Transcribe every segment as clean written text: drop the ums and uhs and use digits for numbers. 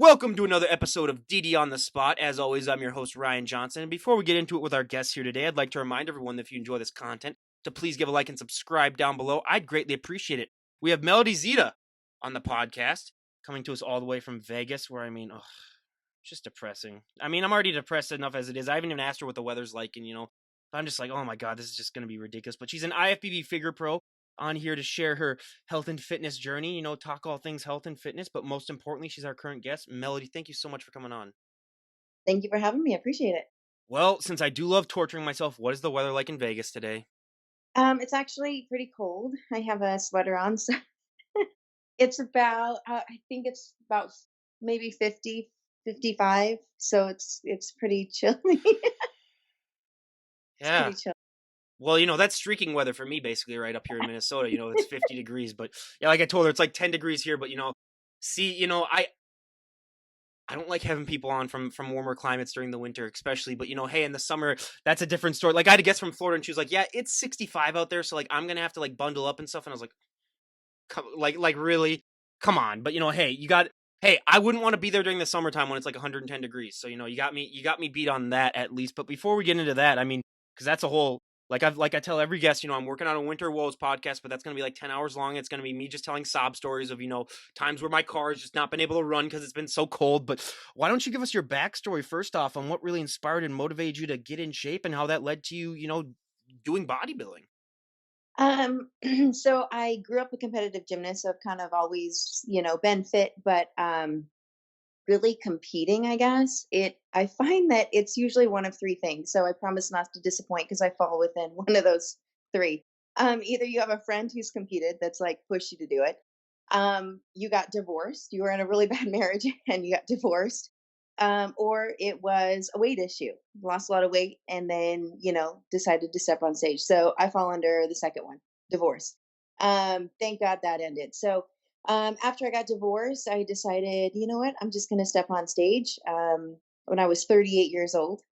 Welcome to another episode of DD on the Spot. As always, I'm your host, Ryan Johnson. And before we get into it with our guests here today, I'd like to remind everyone that if you enjoy this content, to please give a like and subscribe down below. I'd greatly appreciate it. We have Melody Zita on the podcast, coming to us all the way from Vegas, where it's just depressing. I'm already depressed enough as it is. I haven't even asked her what the weather's like, and I'm just like, oh my God, this is just going to be ridiculous. But she's an IFBB figure pro on here to share her health and fitness journey, talk all things health and fitness. But most importantly, she's our current guest. Melody, thank you so much for coming on. Thank you for having me. I appreciate it. Well, since I do love torturing myself, what is the weather like in Vegas today? It's actually pretty cold. I have a sweater on, so it's about I think it's about maybe 50, 55. So it's pretty chilly. It's Yeah. pretty chill. Well, that's streaking weather for me, basically, right up here in Minnesota. It's 50 degrees. But yeah, like I told her, it's like 10 degrees here. But, I don't like having people on from warmer climates during the winter, especially. But hey, in the summer, that's a different story. Like I had a guest from Florida, and she was like, "Yeah, it's 65 out there, so like I'm gonna have to like bundle up and stuff." And I was like, like really, come on." But hey, I wouldn't want to be there during the summertime when it's like 110 degrees. So you got me beat on that at least. But before we get into that, because that's a whole like I tell every guest, I'm working on a Winter Woes podcast, but that's gonna be like 10 hours long. It's gonna be me just telling sob stories of times where my car has just not been able to run because it's been so cold. But why don't you give us your backstory first off on what really inspired and motivated you to get in shape and how that led to you doing bodybuilding? So I grew up a competitive gymnast, so I've kind of always, been fit, but really competing, I guess. I find that it's usually one of three things. So I promise not to disappoint because I fall within one of those three. Either you have a friend who's competed that's like pushed you to do it. You got divorced. You were in a really bad marriage and you got divorced. Or it was a weight issue. Lost a lot of weight and then, decided to step on stage. So I fall under the second one, divorce. Thank God that ended. So after I got divorced, I decided, you know what, I'm just going to step on stage. When I was 38 years old,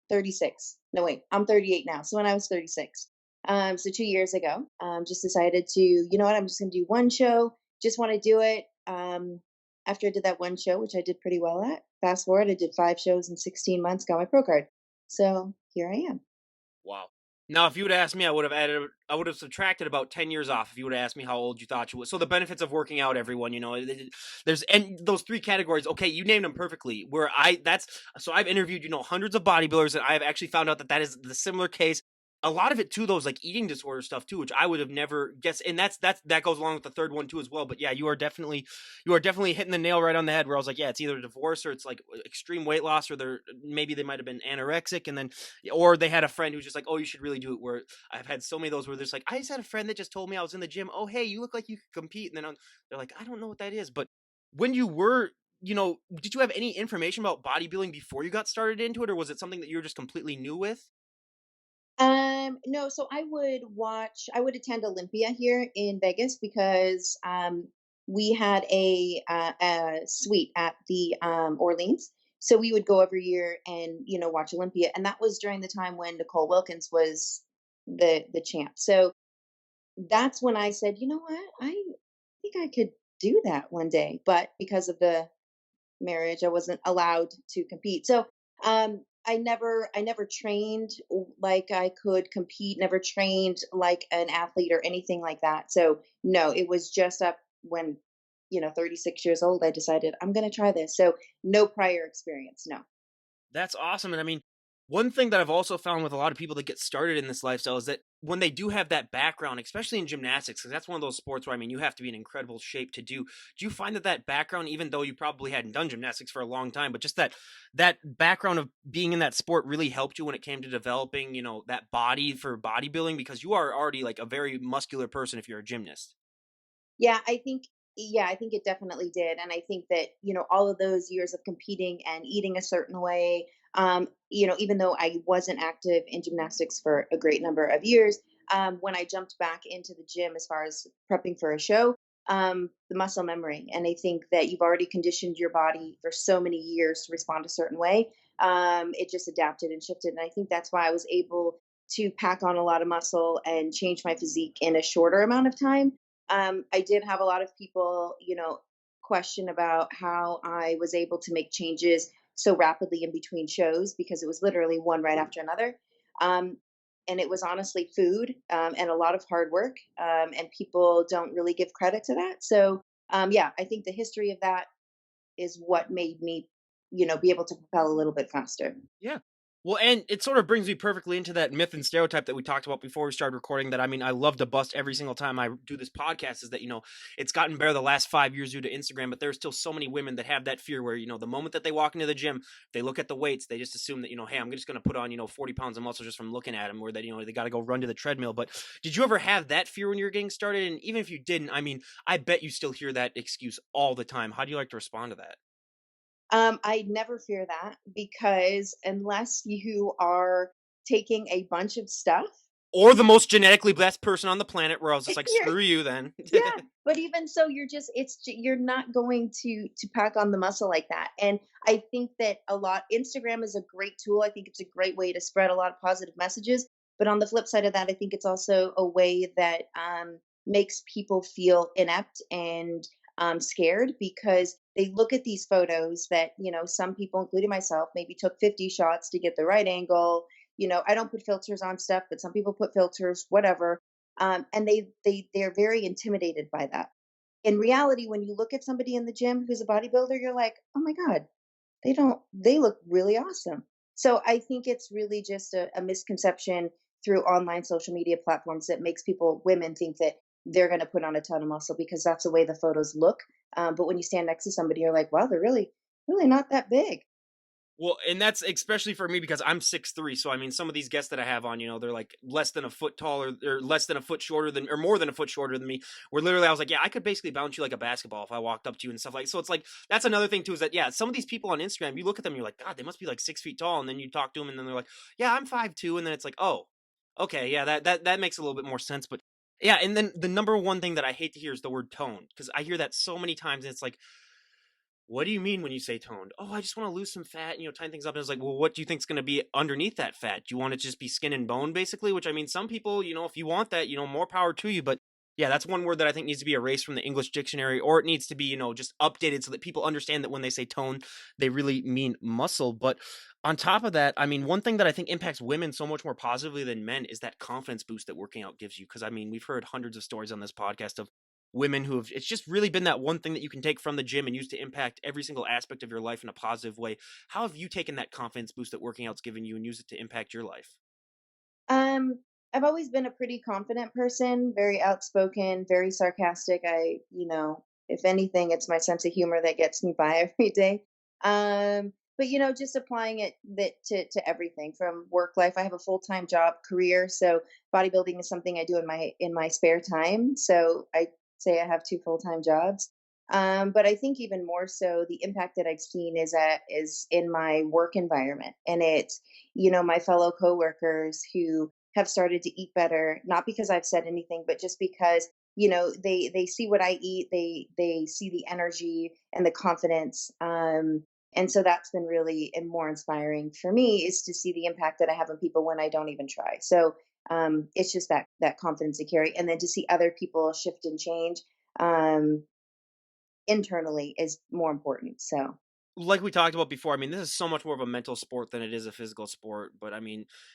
36. No, wait, I'm 38 now. So when I was 36, so 2 years ago, just decided to, you know what, I'm just going to do one show. Just want to do it. After I did that one show, which I did pretty well at, fast forward, I did 5 shows in 16 months, got my pro card. So here I am. Wow. Now, if you would have asked me, I would have subtracted about 10 years off if you would have asked me how old you thought you was. So the benefits of working out, everyone, there's, and those three categories, okay, you named them perfectly. So I've interviewed, hundreds of bodybuilders, and I have actually found out that is the similar case. A lot of it too, those like eating disorder stuff too, which I would have never guessed. And that goes along with the third one too as well. But yeah, you are definitely hitting the nail right on the head where I was like, yeah, it's either divorce or it's like extreme weight loss, or maybe they might have been anorexic, and then or they had a friend who's just like, oh, you should really do it. Where I've had so many of those where there's like, I just had a friend that just told me I was in the gym. Oh, hey, you look like you could compete. And then they're like, I don't know what that is. But when you were, did you have any information about bodybuilding before you got started into it, or was it something that you were just completely new with? No, so I would attend Olympia here in Vegas because we had a suite at the Orleans. So we would go every year and, watch Olympia. And that was during the time when Nicole Wilkins was the champ. So that's when I said, you know what, I think I could do that one day. But because of the marriage, I wasn't allowed to compete. So I never trained like I could compete, never trained like an athlete or anything like that. So no, it was just up when 36 years old, I decided I'm going to try this. So no prior experience, no. That's awesome. And one thing that I've also found with a lot of people that get started in this lifestyle is that when they do have that background, especially in gymnastics, because that's one of those sports where, you have to be in incredible shape to do. Do you find that background, even though you probably hadn't done gymnastics for a long time, but just that background of being in that sport really helped you when it came to developing, that body for bodybuilding, because you are already like a very muscular person if you're a gymnast? Yeah, I think it definitely did. And I think that, all of those years of competing and eating a certain way, even though I wasn't active in gymnastics for a great number of years, when I jumped back into the gym as far as prepping for a show, the muscle memory. And I think that you've already conditioned your body for so many years to respond a certain way. It just adapted and shifted. And I think that's why I was able to pack on a lot of muscle and change my physique in a shorter amount of time. I did have a lot of people, question about how I was able to make changes so rapidly in between shows because it was literally one right after another. Um, and it was honestly food and a lot of hard work, and people don't really give credit to that. So, yeah, I think the history of that is what made me, be able to propel a little bit faster. Yeah. Well, and it sort of brings me perfectly into that myth and stereotype that we talked about before we started recording that I love to bust every single time I do this podcast is that, it's gotten better the last 5 years due to Instagram, but there's still so many women that have that fear where, the moment that they walk into the gym, they look at the weights, they just assume that, hey, I'm just going to put on, 40 pounds of muscle just from looking at them or that, they got to go run to the treadmill. But did you ever have that fear when you were getting started? And even if you didn't, I bet you still hear that excuse all the time. How do you like to respond to that? I never fear that because unless you are taking a bunch of stuff, Or the most genetically blessed person on the planet where I was just like, you're screw you then. yeah, but even so, you're not going to pack on the muscle like that. And I think that a lot Instagram is a great tool. I think it's a great way to spread a lot of positive messages. But on the flip side of that, I think it's also a way that makes people feel inept and scared because they look at these photos that some people, including myself, maybe took 50 shots to get the right angle. I don't put filters on stuff, but some people put filters, whatever, and they're very intimidated by that. In reality, when you look at somebody in the gym who's a bodybuilder, you're like, oh my god, they look really awesome. So I think it's really just a misconception through online social media platforms that makes people women think that they're going to put on a ton of muscle because that's the way the photos look. But when you stand next to somebody, you're like, wow, they're really not that big. Well, and that's especially for me because I'm 6'3". So some of these guests that I have on, they're like less than a foot taller or less than a foot shorter than or more than a foot shorter than me. Where literally I was like, yeah, I could basically bounce you like a basketball if I walked up to you and stuff like. So it's like that's another thing too is that yeah, some of these people on Instagram, you look at them, you're like, God, they must be like 6 feet tall, and then you talk to them, and then they're like, yeah, I'm 5'2", and then it's like, oh, okay, yeah, that makes a little bit more sense. But yeah, and then the number one thing that I hate to hear is the word tone because I hear that so many times, and it's like what do you mean when you say toned? Oh, I just want to lose some fat, tighten things up. And it's like, well, what do you think's going to be underneath that fat? Do you want it to just be skin and bone, basically? Which some people, if you want that, more power to you. But yeah, that's one word that I think needs to be erased from the English dictionary, or it needs to be, just updated so that people understand that when they say tone, they really mean muscle. But on top of that, one thing that I think impacts women so much more positively than men is that confidence boost that working out gives you. Because we've heard hundreds of stories on this podcast of women who have it's just really been that one thing that you can take from the gym and use to impact every single aspect of your life in a positive way. How have you taken that confidence boost that working out's given you and use it to impact your life? Um, I've always been a pretty confident person, very outspoken, very sarcastic. If anything, it's my sense of humor that gets me by every day. But just applying it to everything from work life. I have a full-time job career, so bodybuilding is something I do in my spare time. So I say I have two full-time jobs. But I think even more so, the impact that I've seen is in my work environment, and it's my fellow coworkers who have started to eat better, not because I've said anything, but just because they see what I eat, they see the energy and the confidence. And so that's been really and more inspiring for me is to see the impact that I have on people when I don't even try. So it's just that confidence to carry, and then to see other people shift and change um, internally is more important. So Like we talked about before, this is so much more of a mental sport than it is a physical sport. But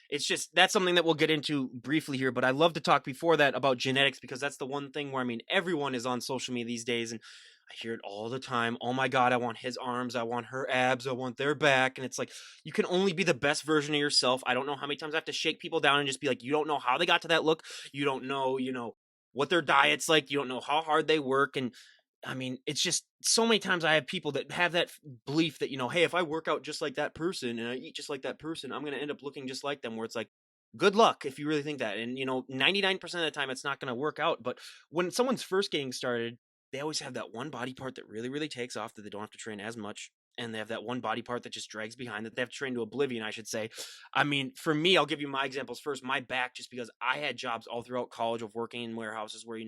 it's just that's something that we'll get into briefly here. But I love to talk before that about genetics because that's the one thing where everyone is on social media these days, and I hear it all the time. Oh my God, I want his arms, I want her abs, I want their back. And it's like you can only be the best version of yourself. I don't know how many times I have to shake people down and just be like, you don't know how they got to that look. You don't know, what their diet's like. You don't know how hard they work. And it's just so many times I have people that have that belief that, hey, if I work out just like that person and I eat just like that person, I'm going to end up looking just like them. Where it's like, good luck if you really think that. And, 99% of the time it's not going to work out. But when someone's first getting started, they always have that one body part that really, really takes off that they don't have to train as much. And they have that one body part that just drags behind that they have to train to oblivion, I should say. For me, I'll give you my examples first. My back, just because I had jobs all throughout college of working in warehouses where, you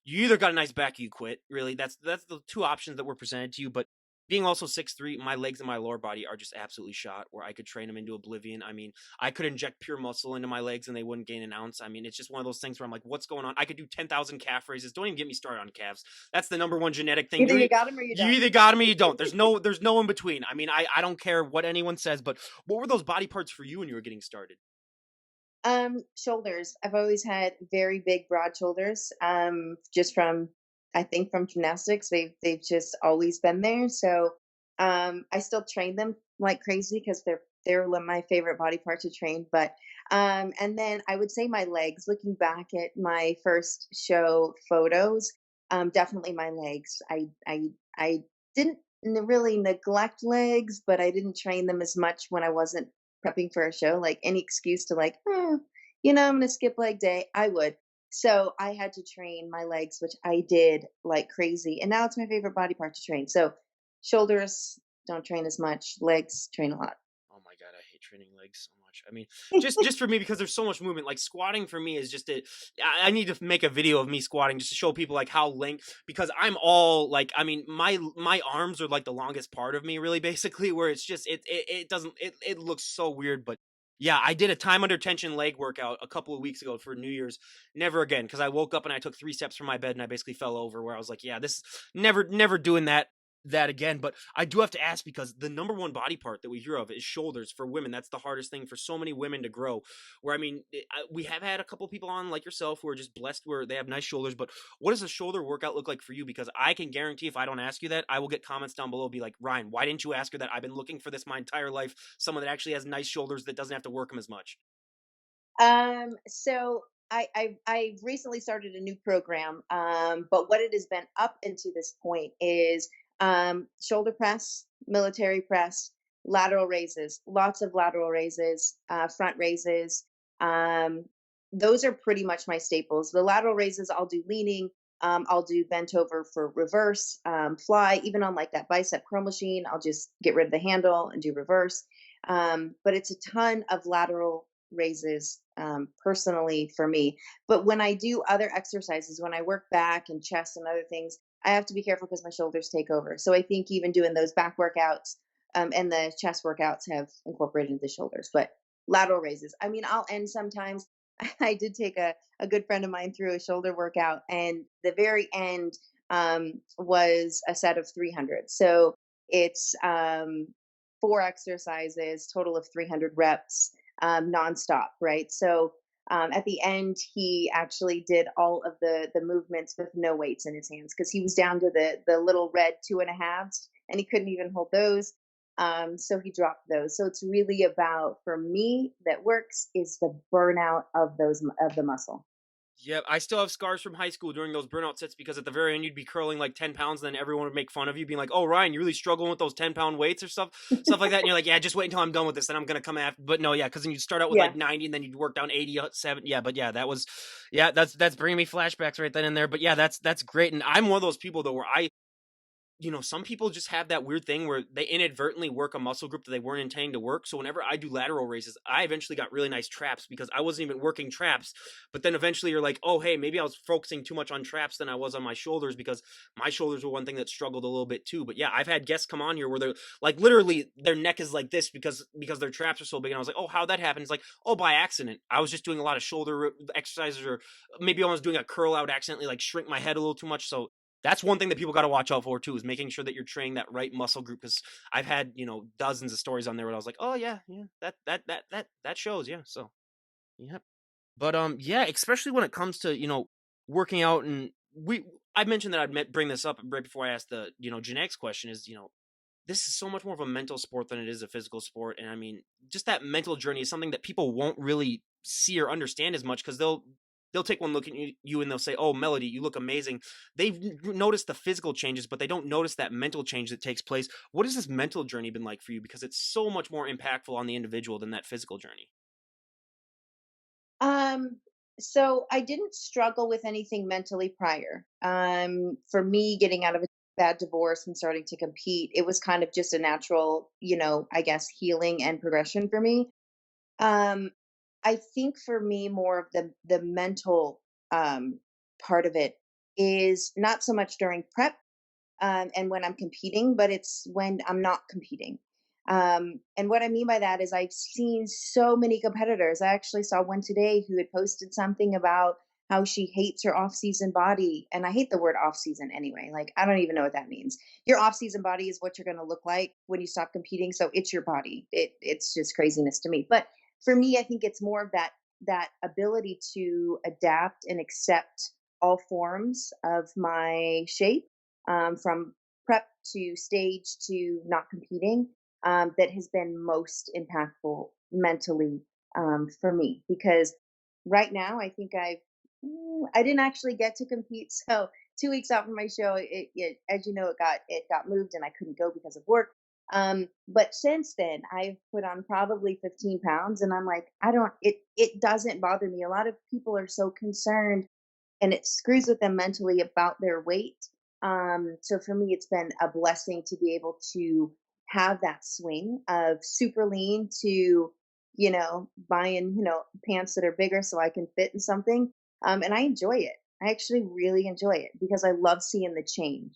either got a nice back or you quit. Really, that's the two options that were presented to you. But being also 6'3", my legs and my lower body are just absolutely shot where I could train them into oblivion. I mean, I could inject pure muscle into my legs and they wouldn't gain an ounce. I mean, it's just one of those things where I'm like, what's going on? I could do 10,000 calf raises. Don't even get me started on calves. That's the number one genetic thing. Either you got them or you You don't. either got them or you don't. There's no in between. I mean, I don't care what anyone says, but what were those body parts for you when you were getting started? Shoulders. I've always had very big, broad shoulders. Just from, I think, from gymnastics, they've just always been there. So, I still train them like crazy because they're my favorite body part to train. But, and then I would say my legs. Looking back at my first show photos, definitely my legs. I didn't really neglect legs, but I didn't train them as much when I wasn't prepping for a show. Like any excuse to like, oh, I'm gonna skip leg day, I would. So I had to train my legs, which I did like crazy. And now it's my favorite body part to train. So shoulders don't train as much, legs train a lot. Oh my god, I hate training legs so much. I mean, just for me because there's so much movement. Like squatting for me is just a. I need to make a video of me squatting just to show people like how length because I'm all like I mean my arms are like the longest part of me really basically where it's just it doesn't it looks so weird but yeah, I did a time under tension leg workout a couple of weeks ago for New Year's. Never again because I woke up and I took 3 steps from my bed and I basically fell over where I was like, yeah, this never doing that again. But I do have to ask because the number one body part that we hear of is shoulders for women. That's the hardest thing for so many women to grow. Where I mean, we have had a couple people on like yourself who are just blessed where they have nice shoulders. But what does a shoulder workout look like for you? Because I can guarantee if I don't ask you that, I will get comments down below be like, Ryan, why didn't you ask her that? I've been looking for this my entire life. Someone that actually has nice shoulders that doesn't have to work them as much. So I recently started a new program, but what it has been up into this point is shoulder press, military press, lateral raises, lots of lateral raises, front raises. Um, those are pretty much my staples. The lateral raises, I'll do leaning. I'll do bent over for reverse, fly, even on like that bicep curl machine. I'll just get rid of the handle and do reverse. But it's a ton of lateral raises personally for me. But when I do other exercises, when I work back and chest and other things, I have to be careful because my shoulders take over. So I think even doing those back workouts and the chest workouts have incorporated the shoulders. But lateral raises, I mean, I'll end sometimes. I did take a good friend of mine through a shoulder workout, and the very end was a set of 300. So it's four exercises, total of 300 reps, nonstop, right? So at the end, he actually did all of the movements with no weights in his hands because he was down to the little red 2.5s, and he couldn't even hold those. So he dropped those. So it's really about for me that works is the burnout of of the muscle. Yep, I still have scars from high school during those burnout sets because at the very end you'd be curling like 10 pounds, and then everyone would make fun of you, being like, "Oh, Ryan, you're really struggling with those 10 pound weights or stuff like that." And you're like, "Yeah, just wait until I'm done with this, then I'm gonna come after." But no, yeah, because then you start out with Yeah. like 90, and then you'd work down 80, 70. Yeah, but yeah, that was, yeah, that's bringing me flashbacks right then and there. But yeah, that's great, and I'm one of those people though where some people just have that weird thing where they inadvertently work a muscle group that they weren't intending to work. So whenever I do lateral raises, I eventually got really nice traps because I wasn't even working traps. But then eventually you're like, oh, hey, maybe I was focusing too much on traps than I was on my shoulders because my shoulders were one thing that struggled a little bit too. But yeah, I've had guests come on here where they're like literally their neck is like this because their traps are so big. And I was like, oh, how'd that happen? It's like, oh, by accident. I was just doing a lot of shoulder exercises, or maybe I was doing a curl out accidentally, like shrink my head a little too much. So that's one thing that people got to watch out for too is making sure that you're training that right muscle group because I've had dozens of stories on there where I was like, oh yeah, yeah, that shows, yeah. So yeah, but yeah, especially when it comes to working out, and I mentioned that bring this up right before I asked the genetics question is this is so much more of a mental sport than it is a physical sport. And I mean, just that mental journey is something that people won't really see or understand as much because they'll take one look at you and they'll say, "Oh, Melody, you look amazing." They've noticed the physical changes, but they don't notice that mental change that takes place. What has this mental journey been like for you? Because it's so much more impactful on the individual than that physical journey. Um, so I didn't struggle with anything mentally prior. For me, getting out of a bad divorce and starting to compete, it was kind of just a natural, I guess, healing and progression for me. Um, I think for me, more of the mental part of it is not so much during prep. and when I'm competing, but it's when I'm not competing. And what I mean by that is I've seen so many competitors. I actually saw one today who had posted something about how she hates her off-season body. And I hate the word off-season anyway. Like, I don't even know what that means. Your off-season body is what you're going to look like when you stop competing. So it's your body. It's just craziness to me. But for me, I think it's more of that ability to adapt and accept all forms of my shape, from prep to stage to not competing, that has been most impactful mentally, for me. Because right now, I think I didn't actually get to compete. So 2 weeks out from my show, as you know, it got moved and I couldn't go because of work. But since then, I've put on probably 15 pounds, and I'm like, I don't. It doesn't bother me. A lot of people are so concerned, and it screws with them mentally about their weight. So for me, it's been a blessing to be able to have that swing of super lean to, buying, pants that are bigger so I can fit in something. And I enjoy it. I actually really enjoy it because I love seeing the change.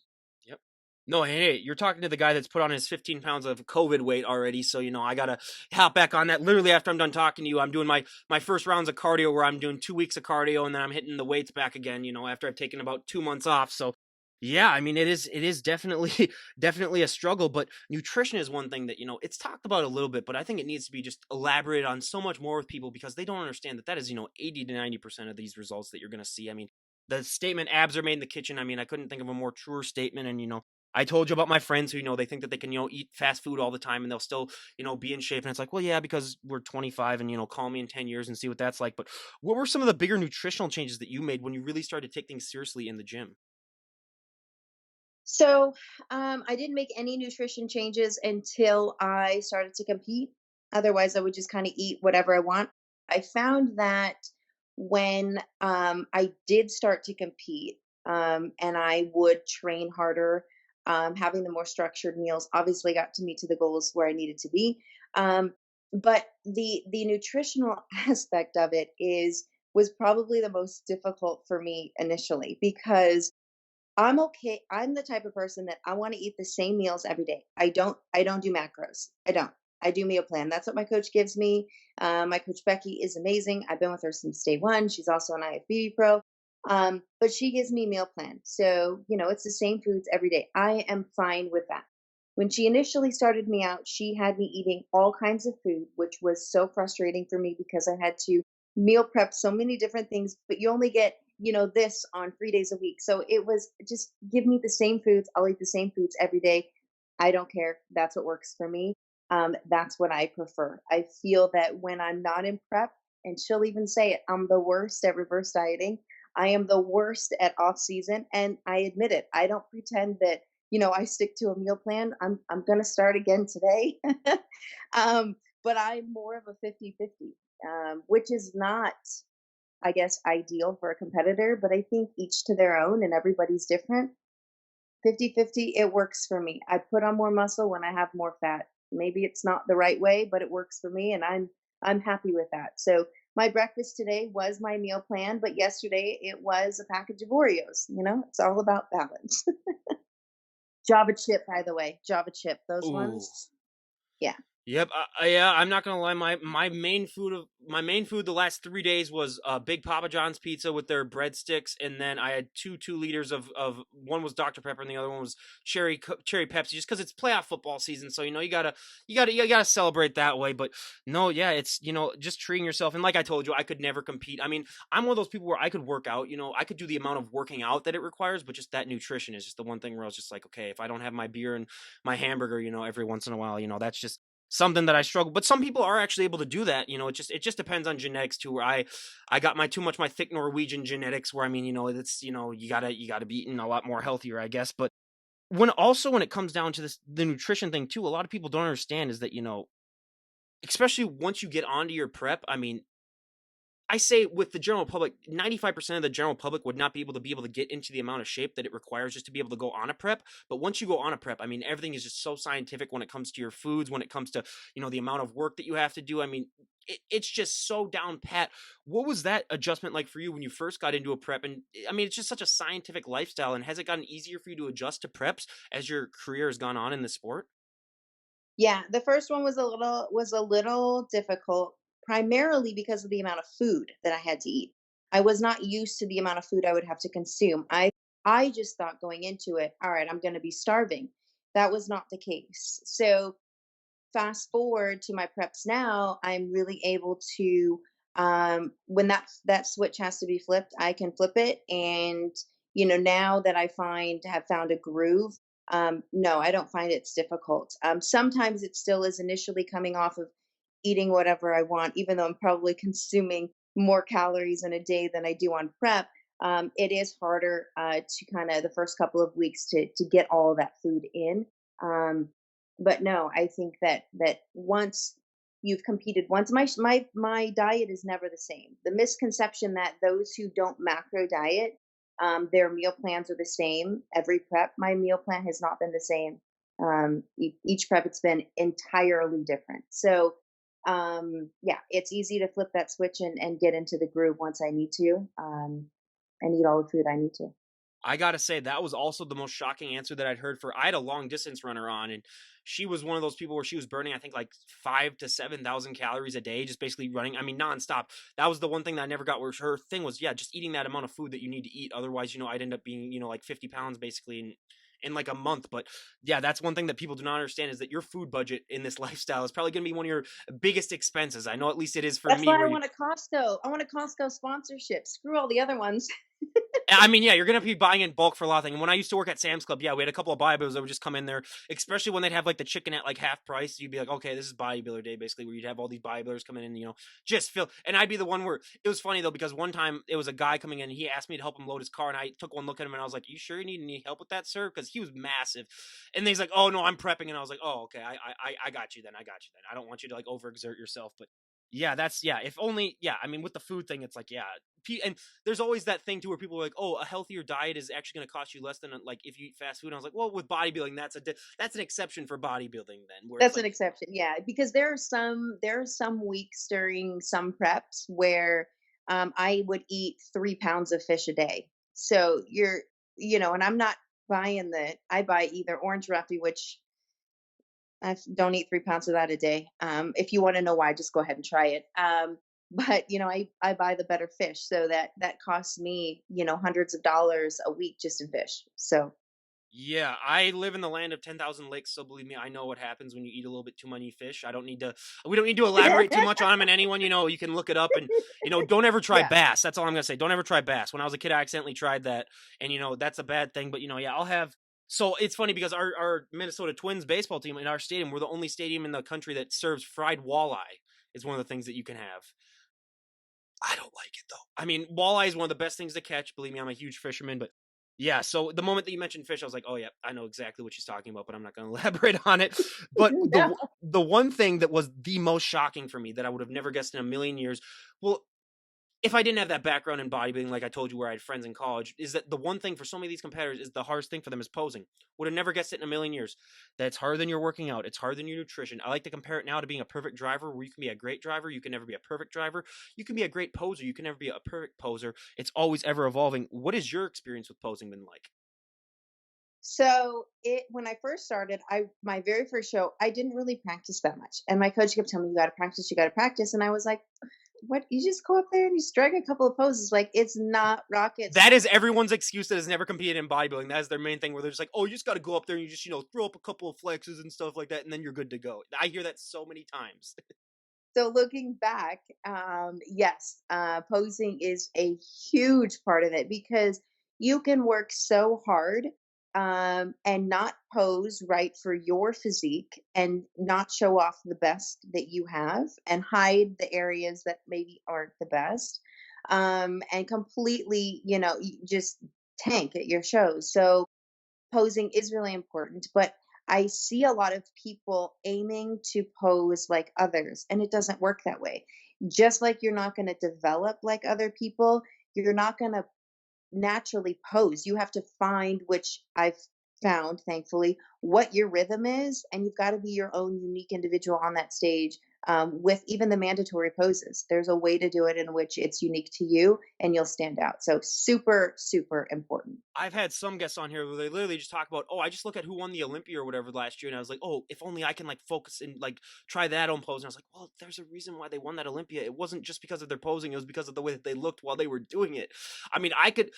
Yep. No, hey, you're talking to the guy that's put on his 15 pounds of COVID weight already. So, I got to hop back on that. Literally, after I'm done talking to you, I'm doing my first rounds of cardio where I'm doing 2 weeks of cardio and then I'm hitting the weights back again, after I've taken about 2 months off. So, yeah, I mean, it is definitely, definitely a struggle, but nutrition is one thing that, it's talked about a little bit, but I think it needs to be just elaborated on so much more with people because they don't understand that that is, 80 to 90% of these results that you're going to see. I mean, the statement abs are made in the kitchen. I mean, I couldn't think of a more truer statement. And, I told you about my friends who, they think that they can, eat fast food all the time and they'll still, be in shape. And it's like, well, yeah, because we're 25 and, call me in 10 years and see what that's like. But what were some of the bigger nutritional changes that you made when you really started to take things seriously in the gym? So I didn't make any nutrition changes until I started to compete. Otherwise, I would just kind of eat whatever I want. I found that when I did start to compete, and I would train harder, having the more structured meals obviously got to me to the goals where I needed to be. But the nutritional aspect of it is was probably the most difficult for me initially because I'm okay. I'm the type of person that I want to eat the same meals every day. I don't do macros. I don't. I do meal plan. That's what my coach gives me. My coach Becky is amazing. I've been with her since day one. She's also an IFBB pro. But she gives me meal plan. So, it's the same foods every day. I am fine with that. When she initially started me out, she had me eating all kinds of food, which was so frustrating for me because I had to meal prep so many different things, but you only get this on 3 days a week. So it was just give me the same foods. I'll eat the same foods every day. I don't care. That's what works for me. That's what I prefer. I feel that when I'm not in prep, and she'll even say it, I'm the worst at reverse dieting. I am the worst at off season, and I admit it. I don't pretend that I stick to a meal plan. I'm gonna start again today. But I'm more of a 50-50, which is not, I guess, ideal for a competitor, but I think each to their own and everybody's different. 50-50, it works for me. I put on more muscle when I have more fat. Maybe it's not the right way, but it works for me and I'm happy with that. So my breakfast today was my meal plan, but yesterday it was a package of Oreos. It's all about balance. Java chip, by the way, Java chip, those Ooh. ones. Yeah. Yep, yeah, I'm not gonna lie. My main food the last 3 days was Big Papa John's pizza with their breadsticks, and then I had two 2 liters of one was Dr Pepper and the other one was cherry Pepsi, just because it's playoff football season. So you gotta celebrate that way. But no, yeah, it's just treating yourself. And like I told you, I could never compete. I mean, I'm one of those people where I could work out. I could do the amount of working out that it requires, but just that nutrition is just the one thing where I was just like, okay, if I don't have my beer and my hamburger, every once in a while, that's just something that I struggle. But some people are actually able to do that. It just depends on genetics too. Where I got my thick Norwegian genetics. Where I mean, it's you gotta be eating a lot more healthier, I guess. But when it comes down to the nutrition thing too, a lot of people don't understand is that especially once you get onto your prep. I mean, I say with the general public, 95% of the general public would not be able to get into the amount of shape that it requires just to be able to go on a prep. But once you go on a prep, I mean, everything is just so scientific when it comes to your foods, when it comes to, the amount of work that you have to do. I mean, it's just so down pat. What was that adjustment like for you when you first got into a prep? And I mean, it's just such a scientific lifestyle. And has it gotten easier for you to adjust to preps as your career has gone on in the sport? Yeah, the first one was a little difficult, primarily because of the amount of food that I had to eat. I was not used to the amount of food I would have to consume. I just thought going into it, all right, I'm going to be starving. That was not the case. So fast forward to my preps now, I'm really able to, when that switch has to be flipped, I can flip it. And now that I find have found a groove, no, I don't find it's difficult. Sometimes it still is initially coming off of eating whatever I want, even though I'm probably consuming more calories in a day than I do on prep. It is harder to kind of the first couple of weeks to get all of that food in. Um, but no, I think that once you've competed once, my diet is never the same. The misconception that those who don't macro diet, their meal plans are the same every prep. My meal plan has not been the same. Each prep it's been entirely different. So yeah, it's easy to flip that switch and get into the groove once I need to, and eat all the food I need to. I gotta say that was also the most shocking answer that I'd heard. For I had a long distance runner on, and she was one of those people where she was burning, I think, like 5 to 7,000 calories a day, just basically running. I mean, nonstop. That was the one thing that I never got. Where her thing was, yeah, just eating that amount of food that you need to eat. Otherwise, I'd end up being, like 50 pounds basically in like a month. But yeah, that's one thing that people do not understand is that your food budget in this lifestyle is probably going to be one of your biggest expenses. I know at least it is for That's me. why I Where want a Costco. I want a Costco sponsorship. Screw all the other ones. I mean, yeah, you're gonna be buying in bulk for a lot of things. And when I used to work at Sam's Club, yeah, we had a couple of bodybuilders that would just come in there, especially when they'd have like the chicken at like half price. You'd be like, okay, this is bodybuilder day, basically, where you'd have all these bodybuilders coming in, just fill. And I'd be the one where it was funny though, because one time it was a guy coming in, and he asked me to help him load his car, and I took one look at him, and I was like, you sure you need any help with that, sir? Because he was massive. And he's like, oh no, I'm prepping, and I was like, oh okay, I got you then, I got you then. I don't want you to like overexert yourself, but yeah, that's yeah. If only, yeah. I mean, with the food thing, it's like, yeah, and there's always that thing too where people are like, "Oh, a healthier diet is actually going to cost you less than like if you eat fast food." And I was like, "Well, with bodybuilding, that's an exception for bodybuilding then, where it's That's an like, exception, yeah, because there are some weeks during some preps where I would eat 3 pounds of fish a day. So and I'm not buying I buy either orange roughy, which don't eat 3 pounds of that a day. If you want to know why, just go ahead and try it. But I buy the better fish, so that costs me hundreds of dollars a week just in fish. So yeah, I live in the land of 10,000 lakes, so believe me, I know what happens when you eat a little bit too many fish. We don't need to elaborate too much on them. And anyone, you can look it up, and don't ever try yeah. bass. That's all I'm gonna say. Don't ever try bass. When I was a kid, I accidentally tried that, and that's a bad thing. But yeah, I'll have. So it's funny because our Minnesota Twins baseball team in our stadium, we're the only stadium in the country that serves fried walleye. Is one of the things that you can have. I don't like it though. I mean, walleye is one of the best things to catch. Believe me, I'm a huge fisherman, but yeah. So the moment that you mentioned fish, I was like, oh yeah, I know exactly what she's talking about, but I'm not going to elaborate on it. But No. the one thing that was the most shocking for me that I would have never guessed in a million years, well, if I didn't have that background in bodybuilding, like I told you, where I had friends in college, is that the one thing for so many of these competitors is the hardest thing for them is posing. Would have never guessed it in a million years. That it's harder than your working out. It's harder than your nutrition. I like to compare it now to being a perfect driver, where you can be a great driver. You can never be a perfect driver. You can be a great poser. You can never be a perfect poser. It's always ever evolving. What has your experience with posing been like? So it when I first started, I my very first show, I didn't really practice that much. And my coach kept telling me, you gotta practice, you gotta practice. And I was like, what? You just go up there and you strike a couple of poses. Like it's not rocket That is science. everyone's excuse that has never competed in bodybuilding. That is their main thing, where they're just like, oh, you just got to go up there and you just, throw up a couple of flexes and stuff like that, and then you're good to go. I hear that so many times. So looking back, yes, posing is a huge part of it because you can work so hard and not pose right for your physique and not show off the best that you have and hide the areas that maybe aren't the best, and completely, just tank at your shows. So posing is really important, but I see a lot of people aiming to pose like others, and it doesn't work that way. Just like you're not gonna develop like other people, you're not gonna naturally pose. You have to find, which I've found, thankfully, what your rhythm is, and you've got to be your own unique individual on that stage. With even the mandatory poses, there's a way to do it in which it's unique to you, and you'll stand out. So super, super important. I've had some guests on here where they literally just talk about, "Oh, I just look at who won the Olympia or whatever last year," and I was like, "Oh, if only I can like focus and like try that on pose." And I was like, "Well, there's a reason why they won that Olympia. It wasn't just because of their posing; it was because of the way that they looked while they were doing it." I mean, I could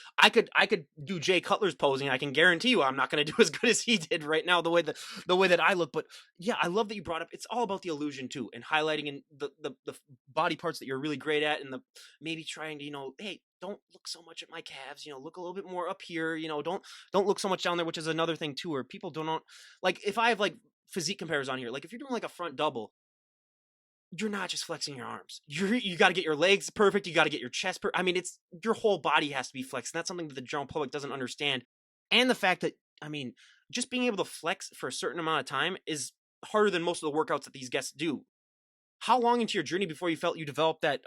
do Jay Cutler's posing. I can guarantee you, I'm not going to do as good as he did right now. The way that I look, but yeah, I love that you brought up. It's all about the illusion too, and highlighting in the body parts that you're really great at, and the maybe trying to hey, don't look so much at my calves, look a little bit more up here, don't look so much down there, which is another thing too, where people don't like. If I have like physique compares on here, like if you're doing like a front double, you're not just flexing your arms. You got to get your legs perfect. You got to get your chest I mean, it's your whole body has to be flexed. And that's something that the general public doesn't understand. And the fact that, I mean, just being able to flex for a certain amount of time is harder than most of the workouts that these guests do. How long into your journey before you felt you developed that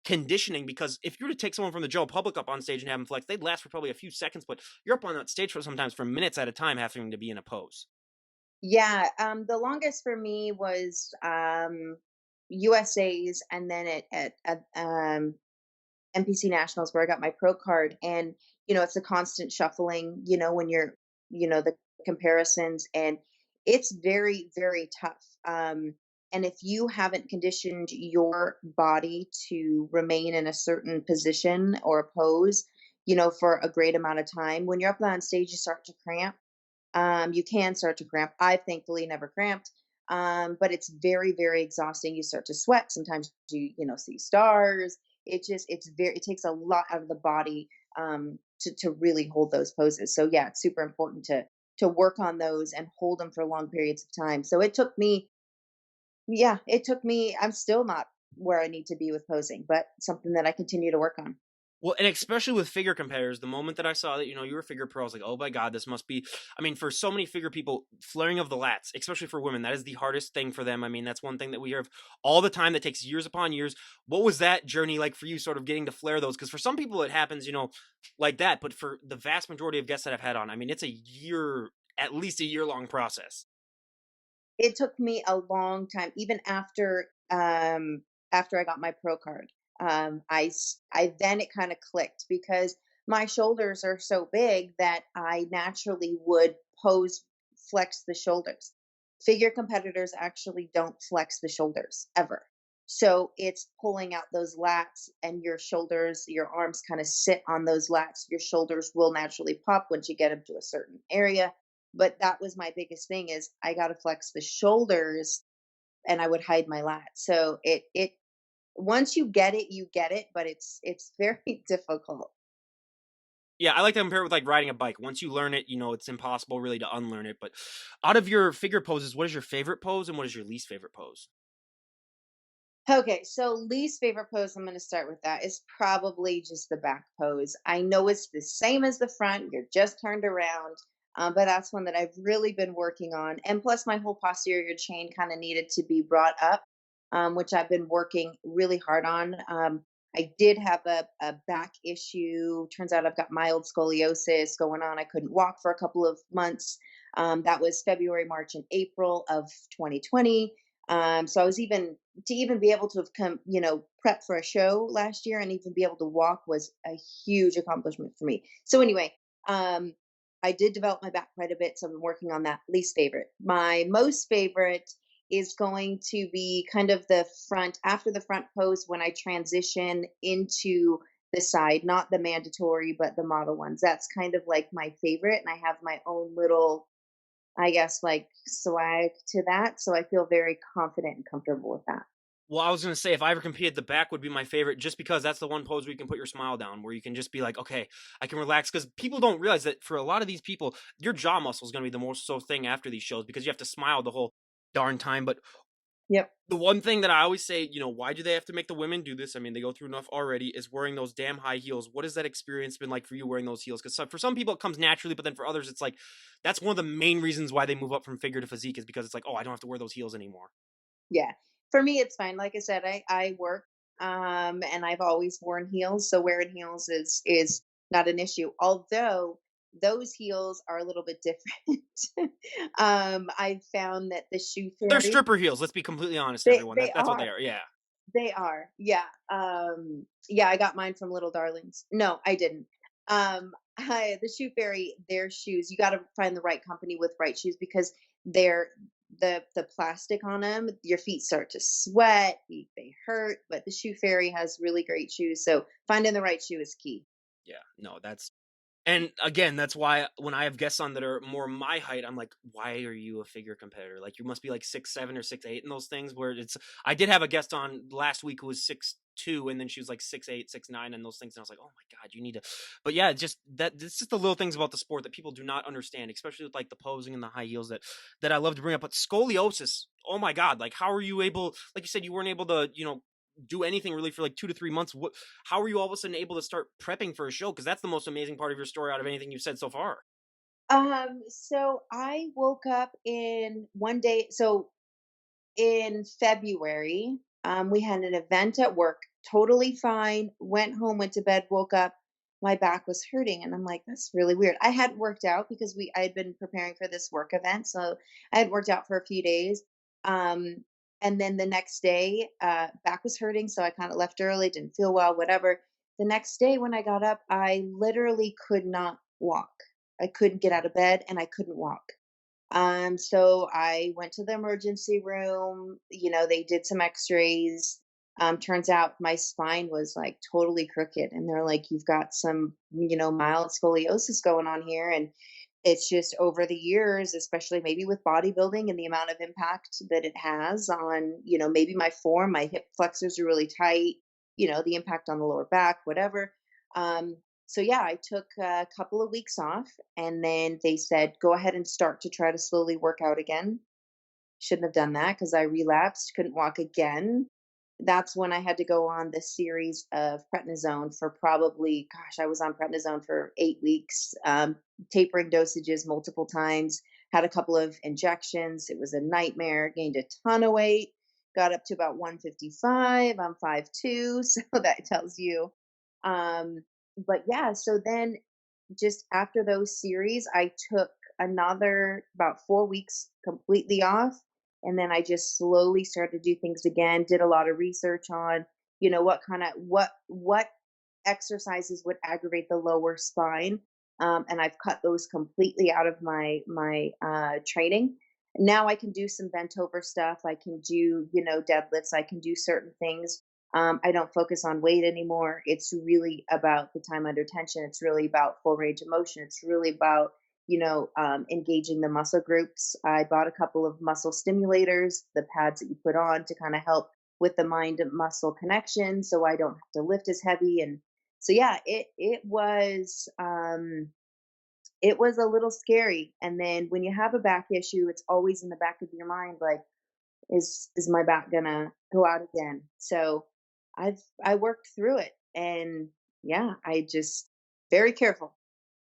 conditioning? Because if you were to take someone from the general public up on stage and have them flex, they'd last for probably a few seconds, but you're up on that stage for sometimes for minutes at a time having to be in a pose. Yeah, the longest for me was USA's, and then at NPC Nationals where I got my pro card. And, it's a constant shuffling, when you're, the comparisons, and it's very, very tough. And if you haven't conditioned your body to remain in a certain position or a pose, for a great amount of time, when you're up on stage, you start to cramp. You can start to cramp. I've thankfully never cramped, but it's very, very exhausting. You start to sweat. Sometimes see stars. It takes a lot out of the body to really hold those poses. So yeah, it's super important to work on those and hold them for long periods of time. So it took me, yeah, it took me. I'm still not where I need to be with posing, but something that I continue to work on. Well, and especially with figure competitors, the moment that I saw that, you were a figure pro, I was like, oh my God, this must be. I mean, for so many figure people, flaring of the lats, especially for women, that is the hardest thing for them. I mean, that's one thing that we hear of all the time that takes years upon years. What was that journey like for you, sort of getting to flare those? Because for some people, it happens, like that. But for the vast majority of guests that I've had on, I mean, it's a year, at least a year long process. It took me a long time, even after I got my pro card. I then it kind of clicked because my shoulders are so big that I naturally would pose flex the shoulders. Figure competitors actually don't flex the shoulders ever. So it's pulling out those lats, and your shoulders, your arms kind of sit on those lats. Your shoulders will naturally pop once you get them to a certain area. But that was my biggest thing, is I got to flex the shoulders, and I would hide my lats. So it once you get it, but it's very difficult. Yeah, I like to compare it with like riding a bike. Once you learn it, it's impossible really to unlearn it. But out of your figure poses, what is your favorite pose and what is your least favorite pose? Okay, so least favorite pose, I'm going to start with that, is probably just the back pose. I know it's the same as the front, you're just turned around, but that's one that I've really been working on. And plus, my whole posterior chain kind of needed to be brought up, which I've been working really hard on. I did have a back issue. Turns out I've got mild scoliosis going on. I couldn't walk for a couple of months. That was February, March, and April of 2020. So I was even be able to have come, prep for a show last year and even be able to walk was a huge accomplishment for me. So anyway, I did develop my back quite a bit, so I'm working on that. Least favorite. My most favorite is going to be kind of the front, after the front pose, when I transition into the side, not the mandatory, but the model ones. That's kind of like my favorite. And I have my own little, I guess, like swag to that. So I feel very confident and comfortable with that. Well, I was gonna say if I ever competed, the back would be my favorite, just because that's the one pose where you can put your smile down, where you can just be like, okay, I can relax. Because people don't realize that for a lot of these people, your jaw muscle is gonna be the most so thing after these shows because you have to smile the whole darn time. But Yep. the one thing that I always say, why do they have to make the women do this? I mean, they go through enough already. Is wearing those damn high heels. What has that experience been like for you wearing those heels? Because for some people it comes naturally, but then for others, it's like that's one of the main reasons why they move up from figure to physique is because it's like, oh, I don't have to wear those heels anymore. Yeah. For me, it's fine. Like I said, I work, and I've always worn heels, so wearing heels is not an issue. Although those heels are a little bit different. I found that the shoe They're fairy, stripper heels, let's be completely honest, they everyone. they That's what they are. are, yeah. They are, yeah. Yeah, I got mine from Little Darlings. No, I didn't. The Shoe Fairy, their shoes, you got to find the right company with right shoes because they're the plastic on them. Your feet start to sweat, they hurt. But the Shoe Fairy has really great shoes, so finding the right shoe is key. Yeah, no, that's and again, that's why when I have guests on that are more my height, I'm like, "Why are you a figure competitor? Like, you must be like 6'7" or 6'8" in those things where it's I did have a guest on last week who was 6'2", and then she was like 6'8", 6'9", and those things, and I was like, "Oh my god, you need to." But yeah, just that it's just the little things about the sport that people do not understand, especially with like the posing and the high heels that I love to bring up. But scoliosis, oh my god, like how are you able? Like you said, you weren't able to, do anything really for like 2 to 3 months. What? How are you all of a sudden able to start prepping for a show? Because that's the most amazing part of your story out of anything you've said so far. So I woke up in one day. So in February, we had an event at work, totally fine. Went home, went to bed, woke up. My back was hurting, and I'm like, that's really weird. I hadn't worked out because I had been preparing for this work event, so I had worked out for a few days. Um, and then the next day, back was hurting, so I kind of left early, didn't feel well, whatever. The next day, when I got up, I literally could not walk. I couldn't get out of bed, and I couldn't walk. So I went to the emergency room, they did some x-rays. Turns out my spine was like totally crooked. And they're like, you've got some, mild scoliosis going on here. And it's just over the years, especially maybe with bodybuilding and the amount of impact that it has on, maybe my form, my hip flexors are really tight, the impact on the lower back, whatever. So yeah, I took a couple of weeks off and then they said, go ahead and start to try to slowly work out again. Shouldn't have done that because I relapsed, couldn't walk again. That's when I had to go on this series of prednisone for probably, gosh, I was on prednisone for 8 weeks, tapering dosages multiple times, had a couple of injections. It was a nightmare, gained a ton of weight, got up to about 155. I'm 5'2", so that tells you. But yeah, so then just after those series, I took another about 4 weeks completely off. And then I just slowly started to do things again, did a lot of research on, what exercises would aggravate the lower spine. And I've cut those completely out of my training. Now I can do some bent over stuff. I can do, deadlifts. I can do certain things. I don't focus on weight anymore. It's really about the time under tension. It's really about full range of motion. It's really about, engaging the muscle groups. I bought a couple of muscle stimulators, the pads that you put on to kind of help with the mind and muscle connection so I don't have to lift as heavy. And so yeah, it was a little scary. And then when you have a back issue, it's always in the back of your mind, like, is my back gonna go out again? So I worked through it, and yeah, I just very careful.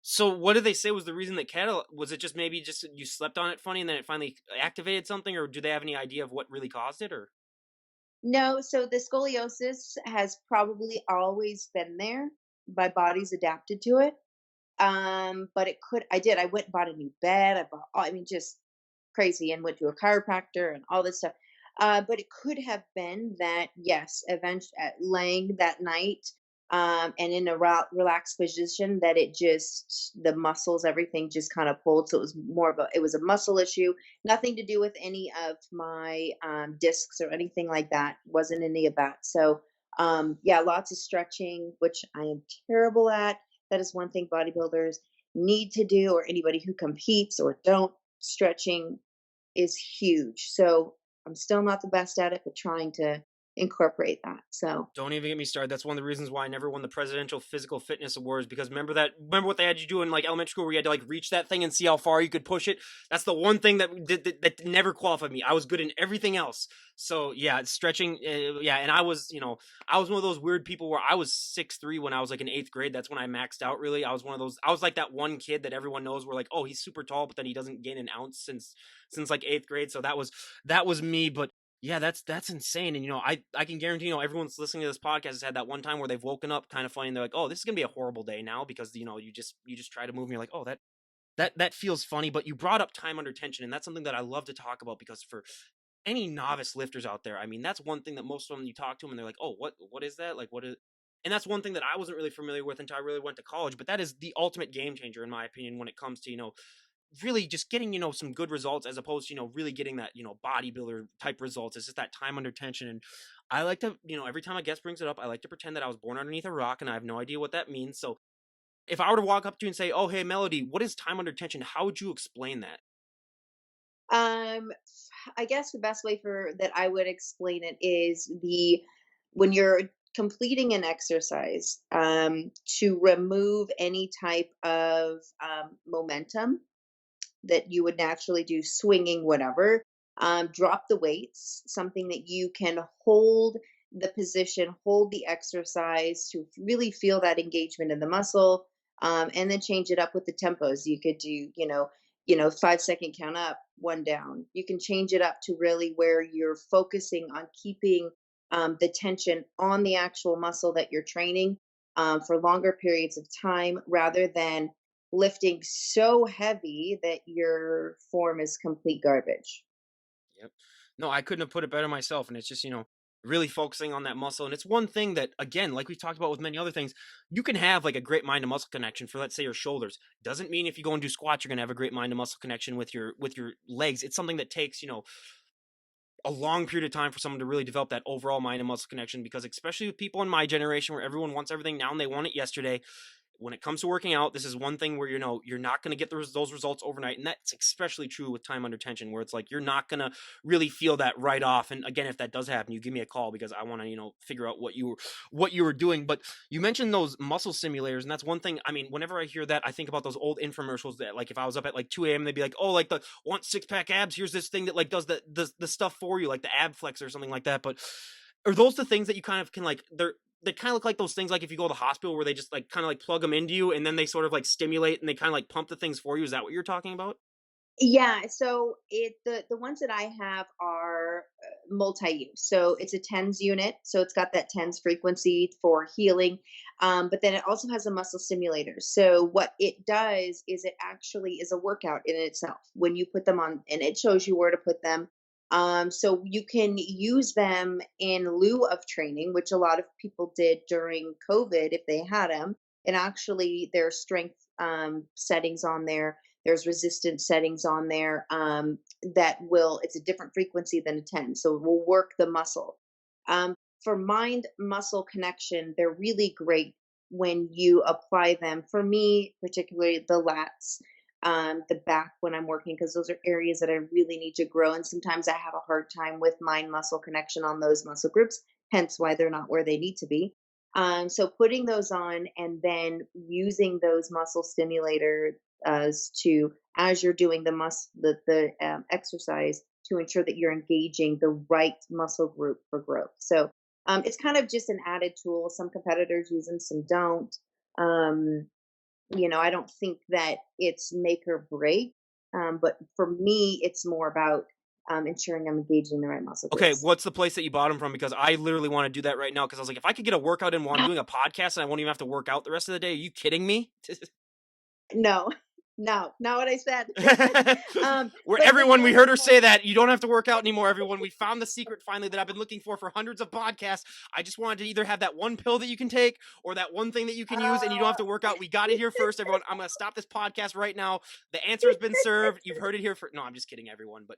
So what did they say was the reason that was it just maybe just you slept on it funny and then it finally activated something, or do they have any idea of what really caused it, or? No, so the scoliosis has probably always been there. My body's adapted to it. But I went and bought a new bed. I mean, just crazy, and went to a chiropractor and all this stuff. But it could have been that, yes, eventually laying that night, and in a relaxed position, that the muscles, everything just kind of pulled. So it was a muscle issue, nothing to do with any of my discs or anything like that. Wasn't any of that. So yeah, lots of stretching, which I am terrible at. That is one thing bodybuilders need to do, or anybody who competes or don't. Stretching is huge. So I'm still not the best at it, but trying to incorporate that. So Don't even get me started. That's one of the reasons why I never won the presidential physical fitness awards, because remember what they had you do in like elementary school where you had to like reach that thing and see how far you could push it. That's the one thing that never qualified me. I was good in everything else. So yeah, stretching. Yeah, and I was one of those weird people where I was 6'3" when I was like in eighth grade. That's when I maxed out. Really, I was one of those. I was like that one kid that everyone knows. Where like, oh, he's super tall, but then he doesn't gain an ounce since like eighth grade. So that was me. But Yeah, that's insane. And I can guarantee everyone's listening to this podcast has had that one time where they've woken up kind of funny and they're like, oh, this is gonna be a horrible day now because you just try to move and you're like, oh, that feels funny. But you brought up time under tension, and that's something that I love to talk about because for any novice lifters out there, I mean, that's one thing that most of them you talk to them and they're like, oh, what is that? Like what is, and that's one thing that I wasn't really familiar with until I really went to college. But that is the ultimate game changer in my opinion when it comes to really just getting some good results as opposed to really getting that bodybuilder type results. It's just that time under tension. And I like to every time a guest brings it up, I like to pretend that I was born underneath a rock and I have no idea what that means. So if I were to walk up to you and say, oh, hey, Melody, what is time under tension, how would you explain that? Um, I guess the best way for that I would explain it is the when you're completing an exercise, to remove any type of momentum that you would naturally do, swinging, whatever. Drop the weights, something that you can hold the position, hold the exercise to really feel that engagement in the muscle, and then change it up with the tempos. You could do, 5 second count up, one down. You can change it up to really where you're focusing on keeping the tension on the actual muscle that you're training for longer periods of time rather than lifting so heavy that your form is complete garbage. Yep. No, I couldn't have put it better myself. And it's just, really focusing on that muscle. And it's one thing that, again, like we've talked about with many other things, you can have like a great mind to muscle connection for, let's say, your shoulders. Doesn't mean if you go and do squats, you're gonna have a great mind to muscle connection with your legs. It's something that takes, a long period of time for someone to really develop that overall mind and muscle connection because especially with people in my generation where everyone wants everything now and they want it yesterday, when it comes to working out, this is one thing where you're not going to get those results overnight, and that's especially true with time under tension, where it's like you're not going to really feel that right off. And again, if that does happen, you give me a call because I want to figure out what you were doing. But you mentioned those muscle simulators, and that's one thing. I mean, whenever I hear that, I think about those old infomercials that like if I was up at like 2 a.m., they'd be like, oh, like the want 6-pack abs, here's this thing that like does the stuff for you, like the ab flex or something like that. But are those the things that you kind of can like they kind of look like those things like if you go to the hospital where they just like kind of like plug them into you and then they sort of like stimulate and they kind of like pump the things for you. Is that what you're talking about? Yeah, so the ones that I have are multi-use. So it's a tens unit, so it's got that tens frequency for healing, but then it also has a muscle stimulator. So what it does is it actually is a workout in itself when you put them on, and it shows you where to put them. So you can use them in lieu of training, which a lot of people did during COVID if they had them. And actually, there's strength settings on there, there's resistance settings on there that will, it's a different frequency than a 10. So it will work the muscle. For mind muscle connection, they're really great when you apply them. For me, particularly the lats, the back when I'm working, because those are areas that I really need to grow. And sometimes I have a hard time with mind muscle connection on those muscle groups, hence why they're not where they need to be. So putting those on and then using those muscle stimulators to as you're doing the exercise to ensure that you're engaging the right muscle group for growth. So it's kind of just an added tool. Some competitors use them, some don't. Um, I don't think that it's make or break, but for me, it's more about ensuring I'm engaging the right muscle Okay, groups. what's the place that you bought them from? Because I literally want to do that right now. Because I was like, if I could get a workout in while I'm doing a podcast and I won't even have to work out the rest of the day, are you kidding me? No, no, not what I said. Where But everyone, we they're heard her more. say that you don't have to work out anymore. Everyone, we found the secret finally that I've been looking for hundreds of podcasts. I just wanted to either have that one pill that you can take or that one thing that you can use, and you don't have to work out. We got it here first, everyone. I'm gonna stop this podcast right now. The answer has been served. You've heard it here for. No, I'm just kidding, everyone. But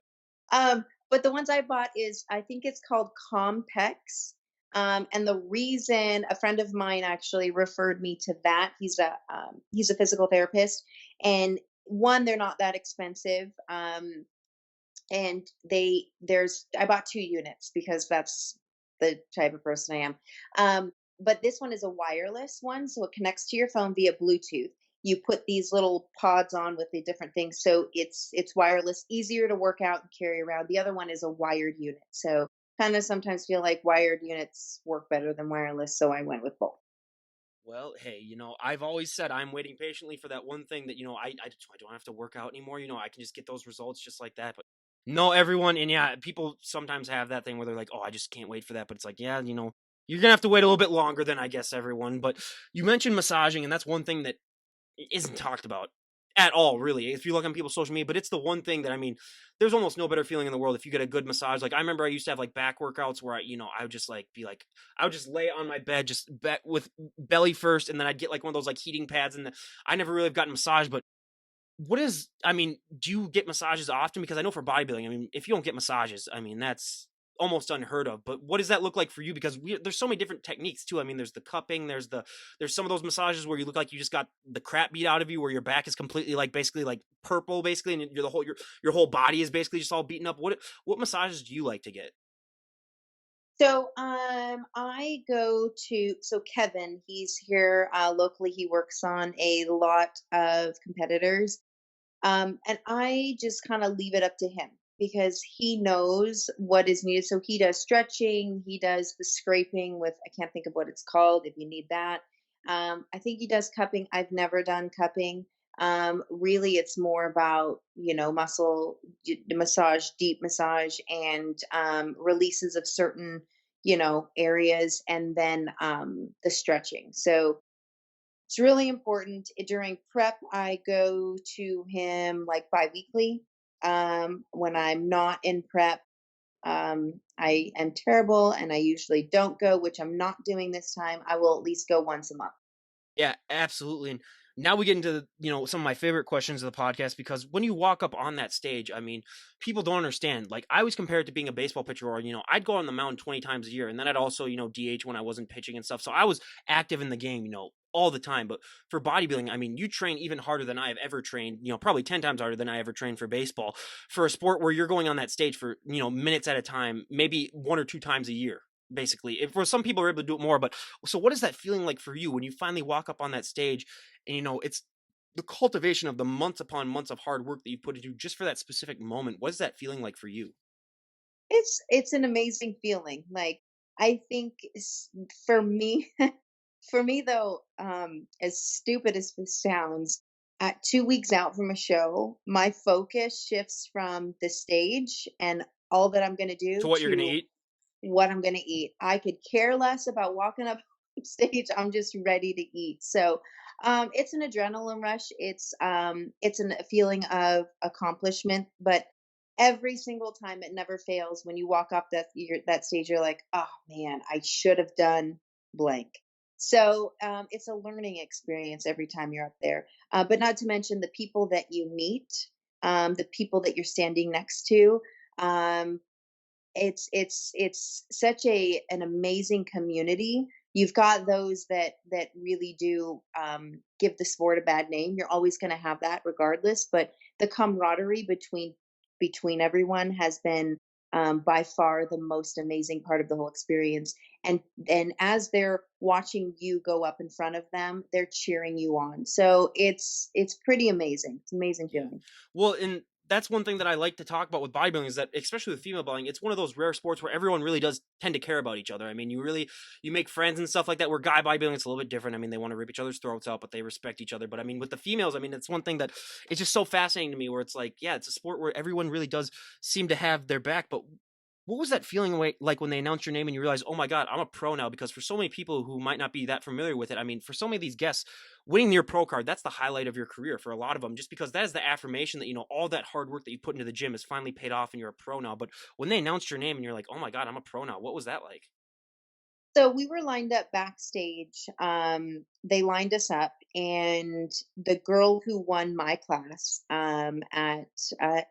But the ones I bought is I think it's called Compex. And the reason a friend of mine actually referred me to that, he's a physical therapist, and one, they're not that expensive. And there's I bought 2 units because that's the type of person I am. But this one is a wireless one, so it connects to your phone via Bluetooth. You put these little pods on with the different things, so it's wireless, easier to work out and carry around. The other one is a wired unit, so kind of sometimes feel like wired units work better than wireless, so I went with both. well, hey, I've always said I'm waiting patiently for that one thing that I don't have to work out anymore. I can just get those results just like that. No, everyone, and yeah, people sometimes have that thing where they're like, "Oh, I just can't wait for that," but it's like, yeah, you're gonna have to wait a little bit longer than I guess everyone. But you mentioned massaging, and that's one thing that isn't talked about at all, really. If you look on people's social media, but it's the one thing that I mean, there's almost no better feeling in the world if you get a good massage. Like I remember I used to have like back workouts where I would just like be like, I would just lay on my bed, just with belly first, and then I'd get like one of those like heating pads, and I never really have gotten massage, but I mean, do you get massages often? Because I know for bodybuilding, I mean, if you don't get massages, I mean, that's almost unheard of. But what does that look like for you? Because there's so many different techniques too. I mean, there's the cupping, there's some of those massages where you look like you just got the crap beat out of you, where your back is completely like basically like purple, basically, and your whole body is basically just all beaten up. What massages do you like to get? So I go to Kevin. He's here locally. He works on a lot of competitors. And I just kind of leave it up to him because he knows what is needed. So he does stretching, he does the scraping with, I can't think of what it's called if you need that. I think he does cupping. I've never done cupping. Really, it's more about, muscle massage, deep massage, and releases of certain, areas, and then the stretching. So it's really important. During prep, I go to him like biweekly. When I'm not in prep, I am terrible and I usually don't go, which I'm not doing this time. I will at least go once a month. Yeah, absolutely. And now we get into, some of my favorite questions of the podcast because when you walk up on that stage, I mean, people don't understand. Like I always compare it to being a baseball pitcher or, I'd go on the mound 20 times a year and then I'd also, DH when I wasn't pitching and stuff. So I was active in the game, all the time. But for bodybuilding, I mean, you train even harder than I have ever trained, probably 10 times harder than I ever trained for baseball for a sport where you're going on that stage for, minutes at a time, maybe one or two times a year. Basically, if for some people are able to do it more, but so what is that feeling like for you when you finally walk up on that stage and it's the cultivation of the months upon months of hard work that you put into just for that specific moment? What is that feeling like for you? It's an amazing feeling. Like I think for me, for me though, as stupid as this sounds, at 2 weeks out from a show, my focus shifts from the stage and all that I'm going to To do what you're gonna to eat? what I'm gonna eat. I could care less about walking up stage. I'm just ready to eat. So it's an adrenaline rush. A feeling of accomplishment, but every single time it never fails. When you walk up that stage, you're like, oh man, I should have done blank. So it's a learning experience every time you're up there. But not to mention the people that you meet, the people that you're standing next to. Um, it's such an amazing community. You've got those that really do give the sport a bad name. You're always going to have that regardless, but the camaraderie between everyone has been by far the most amazing part of the whole experience. And as they're watching you go up in front of them, they're cheering you on. So it's pretty amazing. It's an amazing Yeah. feeling. Well, and that's one thing that I like to talk about with bodybuilding is that, especially with female bodybuilding, it's one of those rare sports where everyone really does tend to care about each other. I mean, you make friends and stuff like that. Where guy bodybuilding, it's a little bit different. I mean, they want to rip each other's throats out, but they respect each other. But I mean, with the females, I mean, it's one thing that it's just so fascinating to me. Where it's like, yeah, it's a sport where everyone really does seem to have their back. But what was that feeling like when they announced your name and you realize, oh my god, I'm a pro now? Because for so many people who might not be that familiar with it, I mean, for so many of these guests, winning your pro card, that's the highlight of your career for a lot of them, just because that is the affirmation that, all that hard work that you put into the gym has finally paid off and you're a pro now. But when they announced your name and you're like, oh my God, I'm a pro now, what was that like? So we were lined up backstage. They lined us up, and the girl who won my class at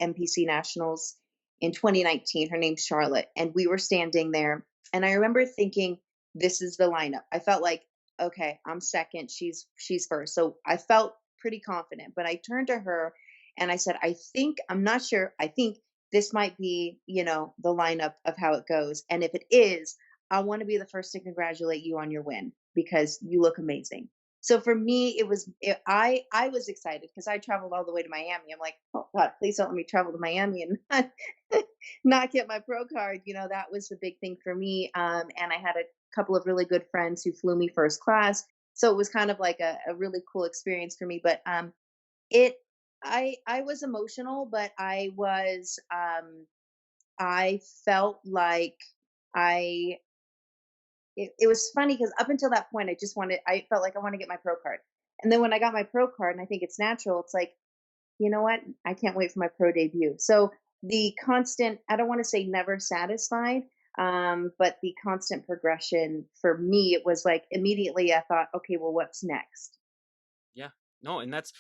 MPC Nationals in 2019, her name's Charlotte, and we were standing there. And I remember thinking, "This is the lineup." I felt like, "Okay, I'm second. She's first." So I felt pretty confident. But I turned to her and I said, "I think I'm not sure. I think this might be, the lineup of how it goes. And if it is." I want to be the first to congratulate you on your win because you look amazing. So for me, I was excited because I traveled all the way to Miami. I'm like, oh God, please don't let me travel to Miami and not get my pro card. That was the big thing for me. And I had a couple of really good friends who flew me first class, so it was kind of like a really cool experience for me. But it I was emotional, but I felt like I it was funny because up until that point, I felt like I want to get my pro card. And then when I got my pro card, and I think it's natural, it's like, you know what? I can't wait for my pro debut. So the constant, I don't want to say never satisfied, but the constant progression for me, it was like immediately I thought, okay, well, what's next? Yeah. No, and that's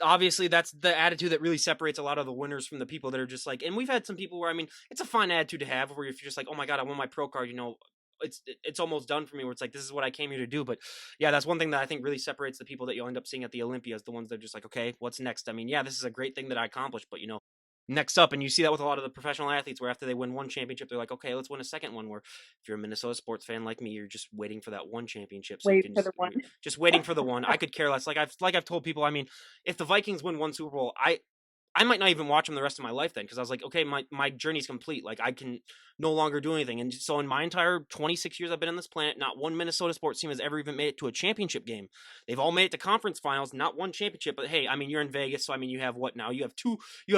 obviously that's the attitude that really separates a lot of the winners from the people that are just like, and we've had some people where I mean, it's a fine attitude to have where if you're just like, "Oh my god, I won my pro card," it's almost done for me where it's like this is what I came here to do. But yeah, that's one thing that I think really separates the people that you'll end up seeing at the Olympias, the ones that are just like, "Okay, what's next?" I mean, yeah, this is a great thing that I accomplished, but next up, and you see that with a lot of the professional athletes where after they win one championship they're like, okay, let's win a second one, where if you're a Minnesota sports fan like me, you're just waiting for that one championship so you Wait can for the just one. you're just waiting for the one. I could care less. Like I've told people, I mean, if the Vikings win one Super Bowl, I might not even watch them the rest of my life then because I was like, okay, my journey's complete. Like I can no longer do anything. And so in my entire 26 years I've been on this planet, not one Minnesota sports team has ever even made it to a championship game. They've all made it to conference finals, not one championship. But hey, I mean, you're in Vegas, so I mean, you have what now? You have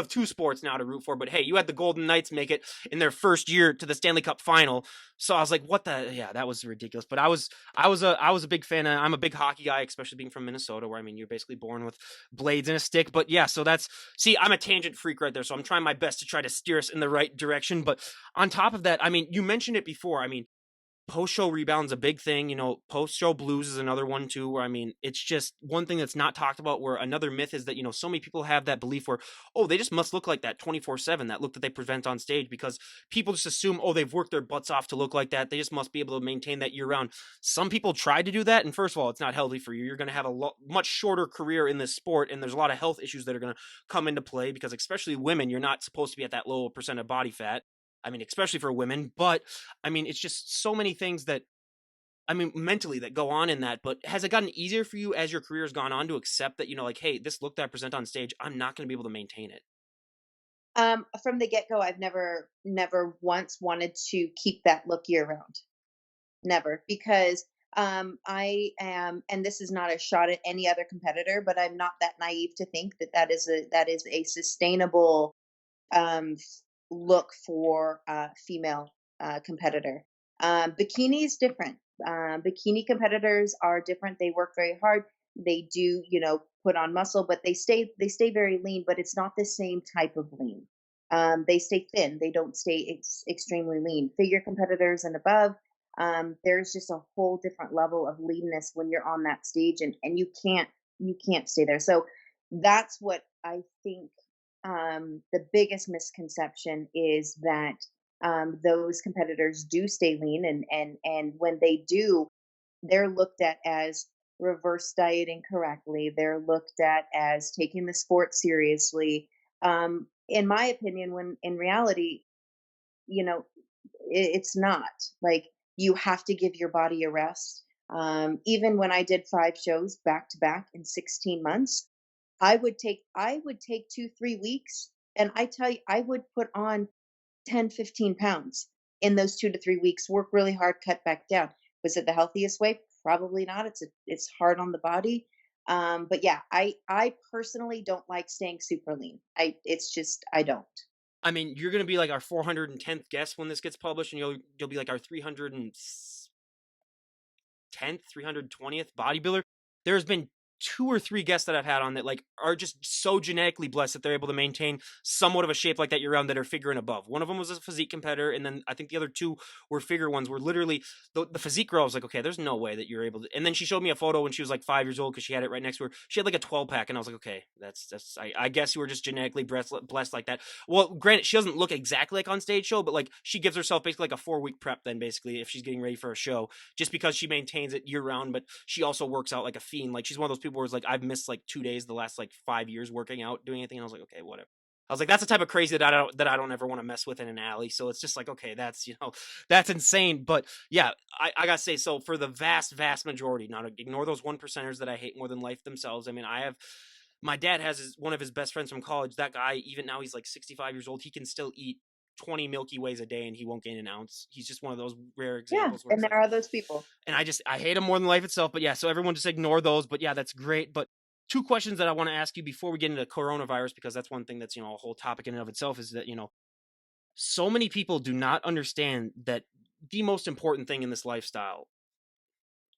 two sports now to root for. But hey, you had the Golden Knights make it in their first year to the Stanley Cup final. So I was like, what the? Yeah, that was ridiculous. But I was a big fan. I'm a big hockey guy, especially being from Minnesota, where I mean, you're basically born with blades and a stick. But yeah, so that's see, I'm a tangent freak right there. So I'm trying my best to try to steer us in the right direction. But on top of that, I mean, you mentioned it before. I mean, post show rebound's a big thing. Post show blues is another one too, where I mean, it's just one thing that's not talked about. Where another myth is that, so many people have that belief where, oh, they just must look like that 24/7, that look that they present on stage, because people just assume, oh, they've worked their butts off to look like that. They just must be able to maintain that year round. Some people try to do that. And first of all, it's not healthy for you. You're going to have a much shorter career in this sport. And there's a lot of health issues that are going to come into play because, especially women, you're not supposed to be at that low percent of body fat. I mean, especially for women, but I mean, it's just so many things that I mean, mentally that go on in that, but has it gotten easier for you as your career has gone on to accept that, like, hey, this look that I present on stage, I'm not going to be able to maintain it? From the get go, I've never once wanted to keep that look year round. Never, because I am, and this is not a shot at any other competitor, but I'm not that naive to think that that is a sustainable look for a female competitor. Bikini is different. Bikini competitors are different. They work very hard. They do, put on muscle, but they stay very lean. But it's not the same type of lean. They stay thin. They don't stay extremely lean. Figure competitors and above, there's just a whole different level of leanness when you're on that stage, and you can't stay there. So that's what I think the biggest misconception is that those competitors do stay lean, and when they do, they're looked at as reverse dieting correctly. They're looked at as taking the sport seriously. In my opinion, when in reality, you know, it's not. Like, you have to give your body a rest. Even when I did 5 shows back to back in 16 months, I would take 2, 3 weeks, and I tell you, I would put on 10, 15 pounds in those 2 to 3 weeks, work really hard, cut back down. Was it the healthiest way? Probably not. It's hard on the body. But yeah, I personally don't like staying super lean. It's just I don't. I mean, you're going to be like our 410th guest when this gets published, and you'll be like our 310th, 320th bodybuilder. There's been 2 or 3 guests that I've had on that like are just so genetically blessed that they're able to maintain somewhat of a shape like that year round, that are figure and above. One of them was a physique competitor, and then I think the other two were figure ones. Were literally the physique girl was like, okay, there's no way that you're able to. And then she showed me a photo when she was like 5 years old because she had it right next to her. She had like a 12 pack, and I was like, okay, that's I guess you were just genetically blessed like that. Well, granted, she doesn't look exactly like on stage show, but like she gives herself basically like a 4 week prep then basically if she's getting ready for a show, just because she maintains it year round, but she also works out like a fiend. Like she's one of those people where it's like I've missed like 2 days the last like 5 years working out, doing anything. And I was like, okay, whatever. I was like, that's the type of crazy that I don't ever want to mess with in an alley. So it's just like, okay, that's insane. But yeah, I gotta say, so for the vast majority, now to ignore those 1%ers that I hate more than life themselves. I mean, my dad has one of his best friends from college. That guy, even now, he's like 65 years old. He can still eat 20 Milky Ways a day and he won't gain an ounce. He's just one of those rare Yeah, examples where and it's there like, are those people. and I hate him more than life itself. But yeah, so everyone just ignore those. But yeah, that's great. But two questions that I want to ask you before we get into coronavirus, because that's one thing that's, a whole topic in and of itself, is that, so many people do not understand that the most important thing in this lifestyle,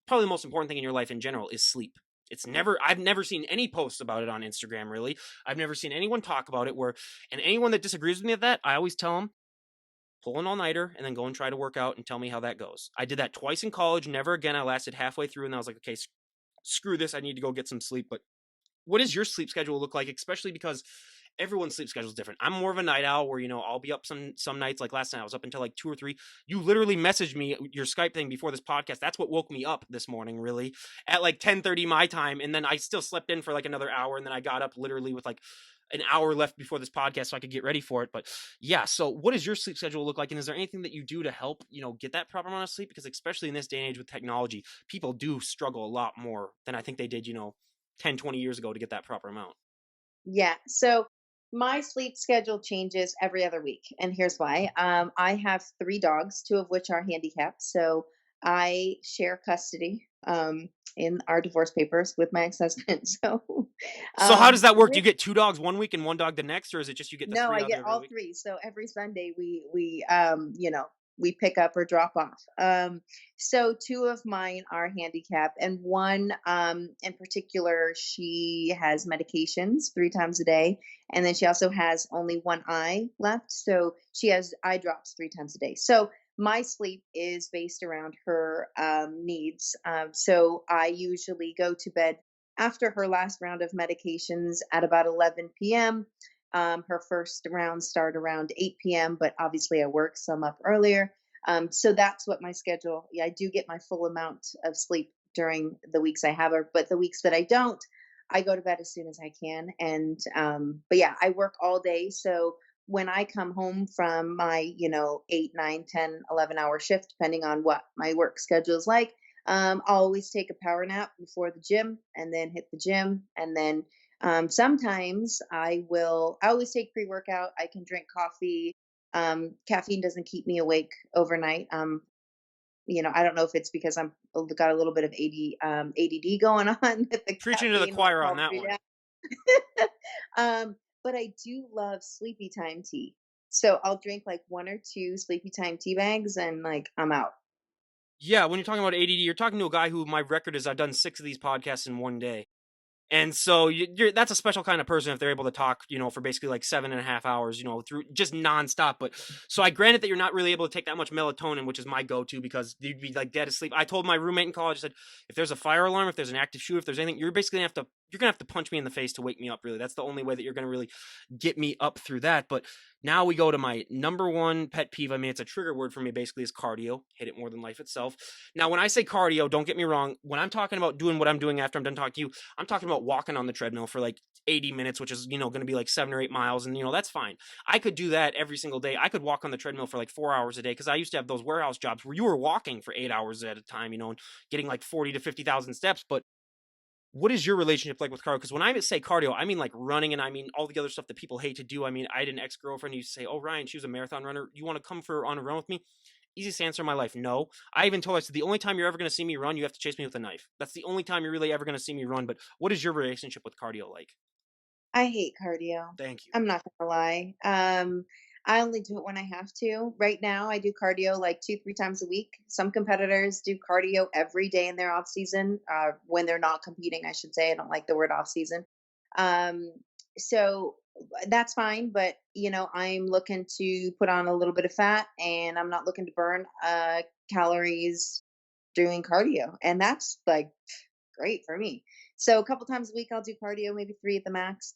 probably the most important thing in your life in general, is sleep. I've never seen any posts about it on Instagram, really. I've never seen anyone talk about it and anyone that disagrees with me with that, I always tell them, pull an all-nighter and then go and try to work out and tell me how that goes. I did that twice in college, never again. I lasted halfway through and I was like, okay, screw this. I need to go get some sleep. But what does your sleep schedule look like? Especially because everyone's sleep schedule is different. I'm more of a night owl where, I'll be up some nights. Like last night, I was up until like 2 or 3. You literally messaged me your Skype thing before this podcast. That's what woke me up this morning, really, at like 10:30 my time. And then I still slept in for like another hour. And then I got up literally with like an hour left before this podcast so I could get ready for it. But yeah, so what does your sleep schedule look like? And is there anything that you do to help, get that proper amount of sleep? Because especially in this day and age with technology, people do struggle a lot more than I think they did, 10, 20 years ago to get that proper amount. Yeah. So my sleep schedule changes every other week, and here's why. I have 3 dogs, 2 of which are handicapped. So I share custody in our divorce papers with my ex-husband. So So how does that work? Do you with get 2 dogs one week and 1 dog the next, or is it just you get the no, 3 I out get there every all week? 3. So every Sunday we pick up or drop off. So 2 of mine are handicapped, and one in particular, she has medications 3 times a day, and then she also has only one eye left, so she has eye drops 3 times a day. So my sleep is based around her needs. So I usually go to bed after her last round of medications at about 11 p.m. Her first rounds start around 8 p.m., but obviously I work, so I'm up earlier. So that's what my schedule. Yeah, I do get my full amount of sleep during the weeks I have her, but the weeks that I don't, I go to bed as soon as I can. And but yeah, I work all day. So when I come home from my, 8, 9, 10, 11 hour shift, depending on what my work schedule is like, I'll always take a power nap before the gym and then hit the gym. And then sometimes I always take pre workout. I can drink coffee. Caffeine doesn't keep me awake overnight. I don't know if it's because I'm got a little bit of ADD going on that the Preaching to the caffeine like choir on helps that me one. down. But I do love sleepy time tea. So I'll drink like 1 or 2 sleepy time tea bags and like I'm out. Yeah, when you're talking about ADD, you're talking to a guy who my record is I've done 6 of these podcasts in one day. And so that's a special kind of person if they're able to talk, for basically like 7.5 hours, through just nonstop. But so I granted that you're not really able to take that much melatonin, which is my go-to because you'd be like dead asleep. I told my roommate in college, I said, if there's a fire alarm, if there's an active shooter, if there's anything, you're gonna have to punch me in the face to wake me up. Really, that's the only way that you're gonna really get me up through that. But now we go to my number one pet peeve. I mean, it's a trigger word for me. Basically, is cardio. Hate it more than life itself. Now, when I say cardio, don't get me wrong. When I'm talking about doing what I'm doing after I'm done talking to you, I'm talking about walking on the treadmill for like 80 minutes, which is, going to be like 7 or 8 miles. And, that's fine. I could do that every single day. I could walk on the treadmill for like 4 hours a day because I used to have those warehouse jobs where you were walking for 8 hours at a time, and getting like 40 to 50,000 steps. But what is your relationship like with cardio? Because when I say cardio, I mean like running and I mean all the other stuff that people hate to do. I mean, I had an ex girlfriend who used to say, "Oh, Ryan, she was a marathon runner. You want to come on a run with me?" Easiest answer in my life, no. I even told her, I said, the only time you're ever going to see me run, you have to chase me with a knife. That's the only time you're really ever going to see me run. But what is your relationship with cardio like? I hate cardio. Thank you. I'm not gonna lie. I only do it when I have to. Right now, I do cardio like 2, 3 times a week. Some competitors do cardio every day in their off season, when they're not competing, I should say. I don't like the word off season. Um, so that's fine, but I'm looking to put on a little bit of fat, and I'm not looking to burn calories doing cardio, and that's like great for me. So a couple times a week, I'll do cardio, maybe 3 at the max.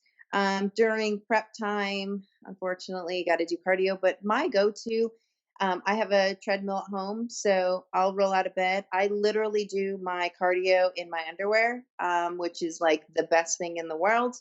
During prep time, unfortunately, got to do cardio. But my go-to, I have a treadmill at home, so I'll roll out of bed. I literally do my cardio in my underwear, which is like the best thing in the world.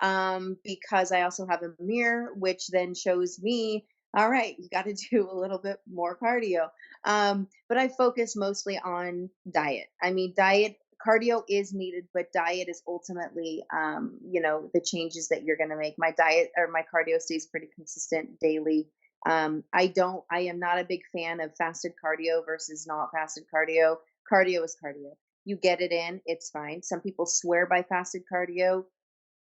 Because I also have a mirror, which then shows me, all right, you got to do a little bit more cardio. But I focus mostly on diet. I mean, diet cardio is needed, but diet is ultimately, the changes that you're going to make. My diet or my cardio stays pretty consistent daily. I am not a big fan of fasted cardio versus not fasted cardio. Cardio is cardio. You get it in, it's fine. Some people swear by fasted cardio.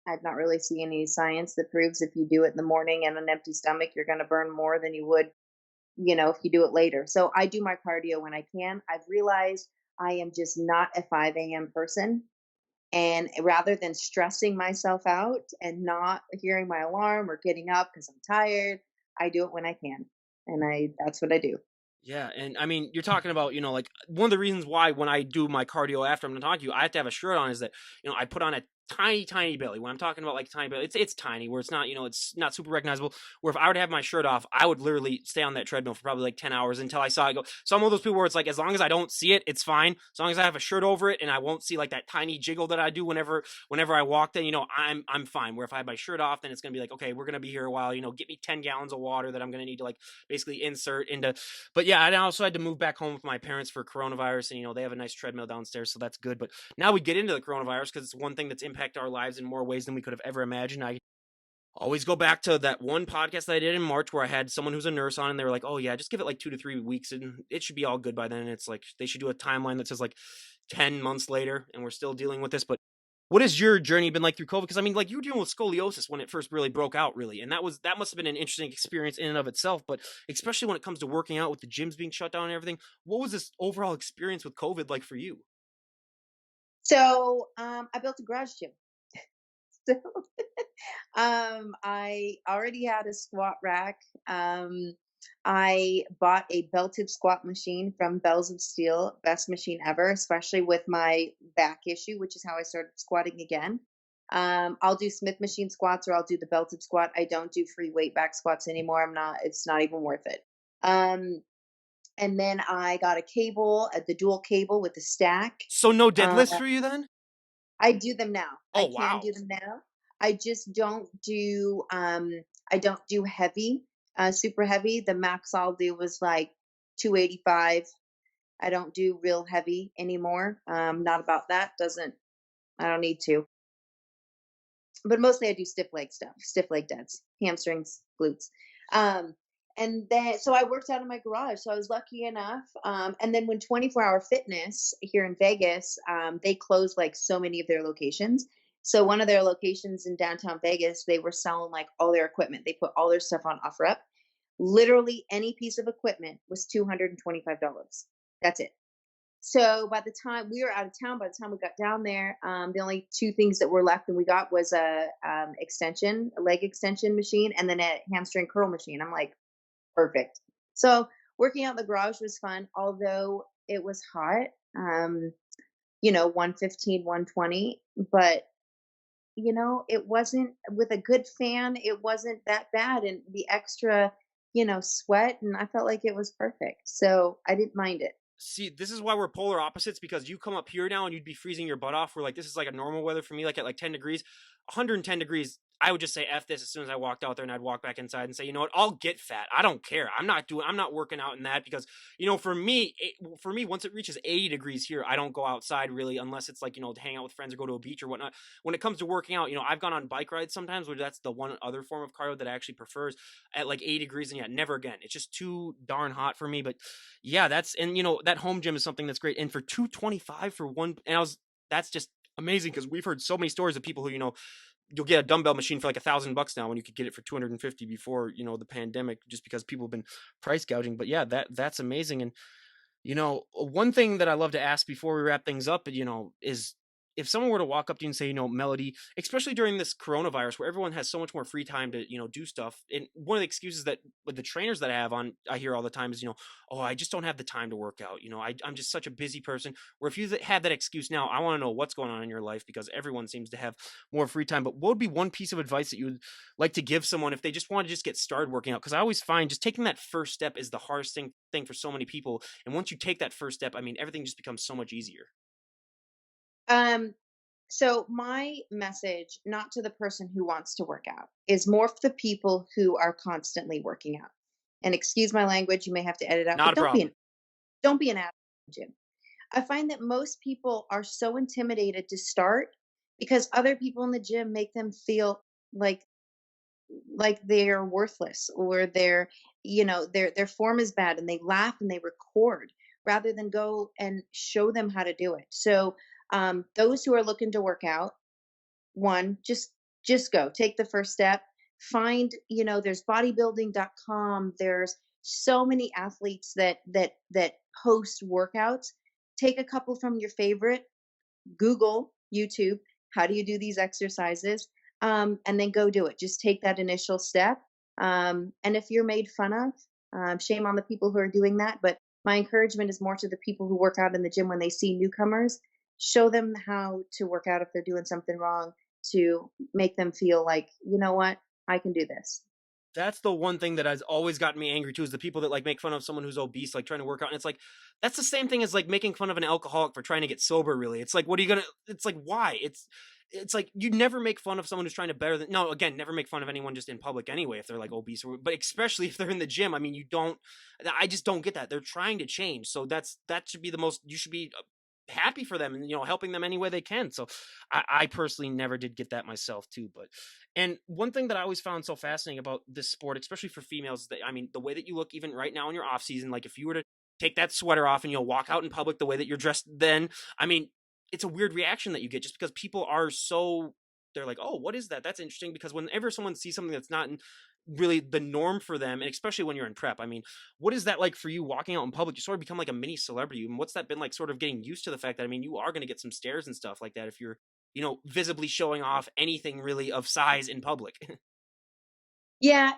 I've not really seen any science that proves if you do it in the morning and an empty stomach, you're going to burn more than you would, if you do it later. So I do my cardio when I can. I've realized I am just not a 5 a.m. person. And rather than stressing myself out and not hearing my alarm or getting up because I'm tired, I do it when I can. And that's what I do. Yeah, and I mean, you're talking about, like one of the reasons why when I do my cardio after I'm gonna talk to you, I have to have a shirt on is that, I put on a tiny, tiny belly. When I'm talking about like tiny belly, it's tiny where it's not, it's not super recognizable. Where if I were to have my shirt off, I would literally stay on that treadmill for probably like 10 hours until I saw it go. So I'm one of those people where it's like as long as I don't see it, it's fine. As long as I have a shirt over it and I won't see like that tiny jiggle that I do whenever I walk, then I'm fine. Where if I have my shirt off, then it's gonna be like, okay, we're gonna be here a while, get me 10 gallons of water that I'm gonna need to like basically insert into. But yeah, I also had to move back home with my parents for coronavirus, and they have a nice treadmill downstairs, so that's good. But now we get into the coronavirus because it's one thing that's impacted our lives in more ways than we could have ever imagined. I always go back to that one podcast that I did in March where I had someone who's a nurse on, and they were like, "Oh yeah, just give it like 2 to 3 weeks, and it should be all good by then." And it's like they should do a timeline that says like 10 months later, and we're still dealing with this. But what has your journey been like through COVID? Because I mean, like you were dealing with scoliosis when it first really broke out, really, and that must have been an interesting experience in and of itself. But especially when it comes to working out with the gyms being shut down and everything, what was this overall experience with COVID like for you? So I built a garage gym. So I already had a squat rack. I bought a belted squat machine from Bells of Steel, best machine ever, especially with my back issue, which is how I started squatting again. I'll do Smith machine squats or I'll do the belted squat. I don't do free weight back squats anymore. It's not even worth it. Um, and then I got a cable, the dual cable with the stack. So no Uh, deadlifts for you then? I do them now. Oh I can wow. do them now. I just don't do heavy, super heavy. The max I'll do was like 285. I don't do real heavy anymore. Not about that. Doesn't I don't need to. But mostly I do stiff leg stuff, stiff leg deads, hamstrings, glutes. Um, and then so I worked out in my garage. So I was lucky enough. And then when 24-hour fitness here in Vegas, they closed like so many of their locations. So one of their locations in downtown Vegas, they were selling like all their equipment. They put all their stuff on OfferUp. Literally any piece of equipment was $225. That's it. So by the time we were out of town, by the time we got down there, the only two things that were left and we got was a leg extension machine, and then a hamstring curl machine. I'm like, perfect. So working out in the garage was fun, although it was hot. 115, 120, but it wasn't with a good fan. It wasn't that bad, and the extra, sweat, and I felt like it was perfect. So I didn't mind it. See, this is why we're polar opposites because you come up here now and you'd be freezing your butt off. Where like this is like a normal weather for me, like at like 10 degrees, 110 degrees. I would just say F this as soon as I walked out there and I'd walk back inside and say, you know what, I'll get fat. I don't care. I'm not working out in that because, for me, once it reaches 80 degrees here, I don't go outside really unless it's like, to hang out with friends or go to a beach or whatnot. When it comes to working out, I've gone on bike rides sometimes where that's the one other form of cardio that I actually prefers at like 80 degrees. And yeah, never again. It's just too darn hot for me. But yeah, that home gym is something that's great. And for 225 for one, and that's just amazing because we've heard so many stories of people who, you'll get a dumbbell machine for like $1,000 now when you could get it for 250 before, the pandemic, just because people have been price gouging. But yeah, that's amazing. And one thing that I love to ask before we wrap things up, is if someone were to walk up to you and say, Melody, especially during this coronavirus where everyone has so much more free time to, do stuff. And one of the excuses that with the trainers that I hear all the time is, oh, I just don't have the time to work out. I'm just such a busy person. Where if you had that excuse now, I want to know what's going on in your life because everyone seems to have more free time. But what would be one piece of advice that you would like to give someone if they just want to just get started working out? Because I always find just taking that first step is the hardest thing for so many people. And once you take that first step, I mean, everything just becomes so much easier. Um, so my message, not to the person who wants to work out, is more for the people who are constantly working out. And excuse my language, you may have to edit out, Not but a problem. don't be an ass gym. I find that most people are so intimidated to start because other people in the gym make them feel like they're worthless or their form is bad, and they laugh and they record. rather than go and show them how to do it. So those who are looking to work out, one, just go. Take the first step. Find, there's bodybuilding.com. There's so many athletes that post workouts. Take a couple from your favorite, Google, YouTube, how do you do these exercises? And then go do it. Just take that initial step. And if you're made fun of, shame on the people who are doing that. But my encouragement is more to the people who work out in the gym when they see newcomers. Show them how to work out if they're doing something wrong, to make them feel like, you know what, I can do this. That's the one thing that has always gotten me angry too, is the people that like make fun of someone who's obese, like trying to work out. And it's like, that's the same thing as like making fun of an alcoholic for trying to get sober, really. It's like, what are you gonna, it's like, why? It's like you never make fun of someone who's trying to better than, no, again, never make fun of anyone just in public anyway, if they're like obese, but especially if they're in the gym. I mean, I just don't get that. They're trying to change. So that should be the most, you should be happy for them and, helping them any way they can. So I personally never did get that myself too. But and one thing that I always found so fascinating about this sport, especially for females, is that, I mean, the way that you look even right now in your off season, like if you were to take that sweater off and walk out in public the way that you're dressed, then I mean, it's a weird reaction that you get just because people are so, they're like, oh, what is that? That's interesting. Because whenever someone sees something that's not really the norm for them, and especially when you're in prep, I mean, what is that like for you walking out in public? You sort of become like a mini celebrity. And what's that been like, sort of getting used to the fact that, I mean, you are going to get some stares and stuff like that if you're, visibly showing off anything really of size in public. Yeah,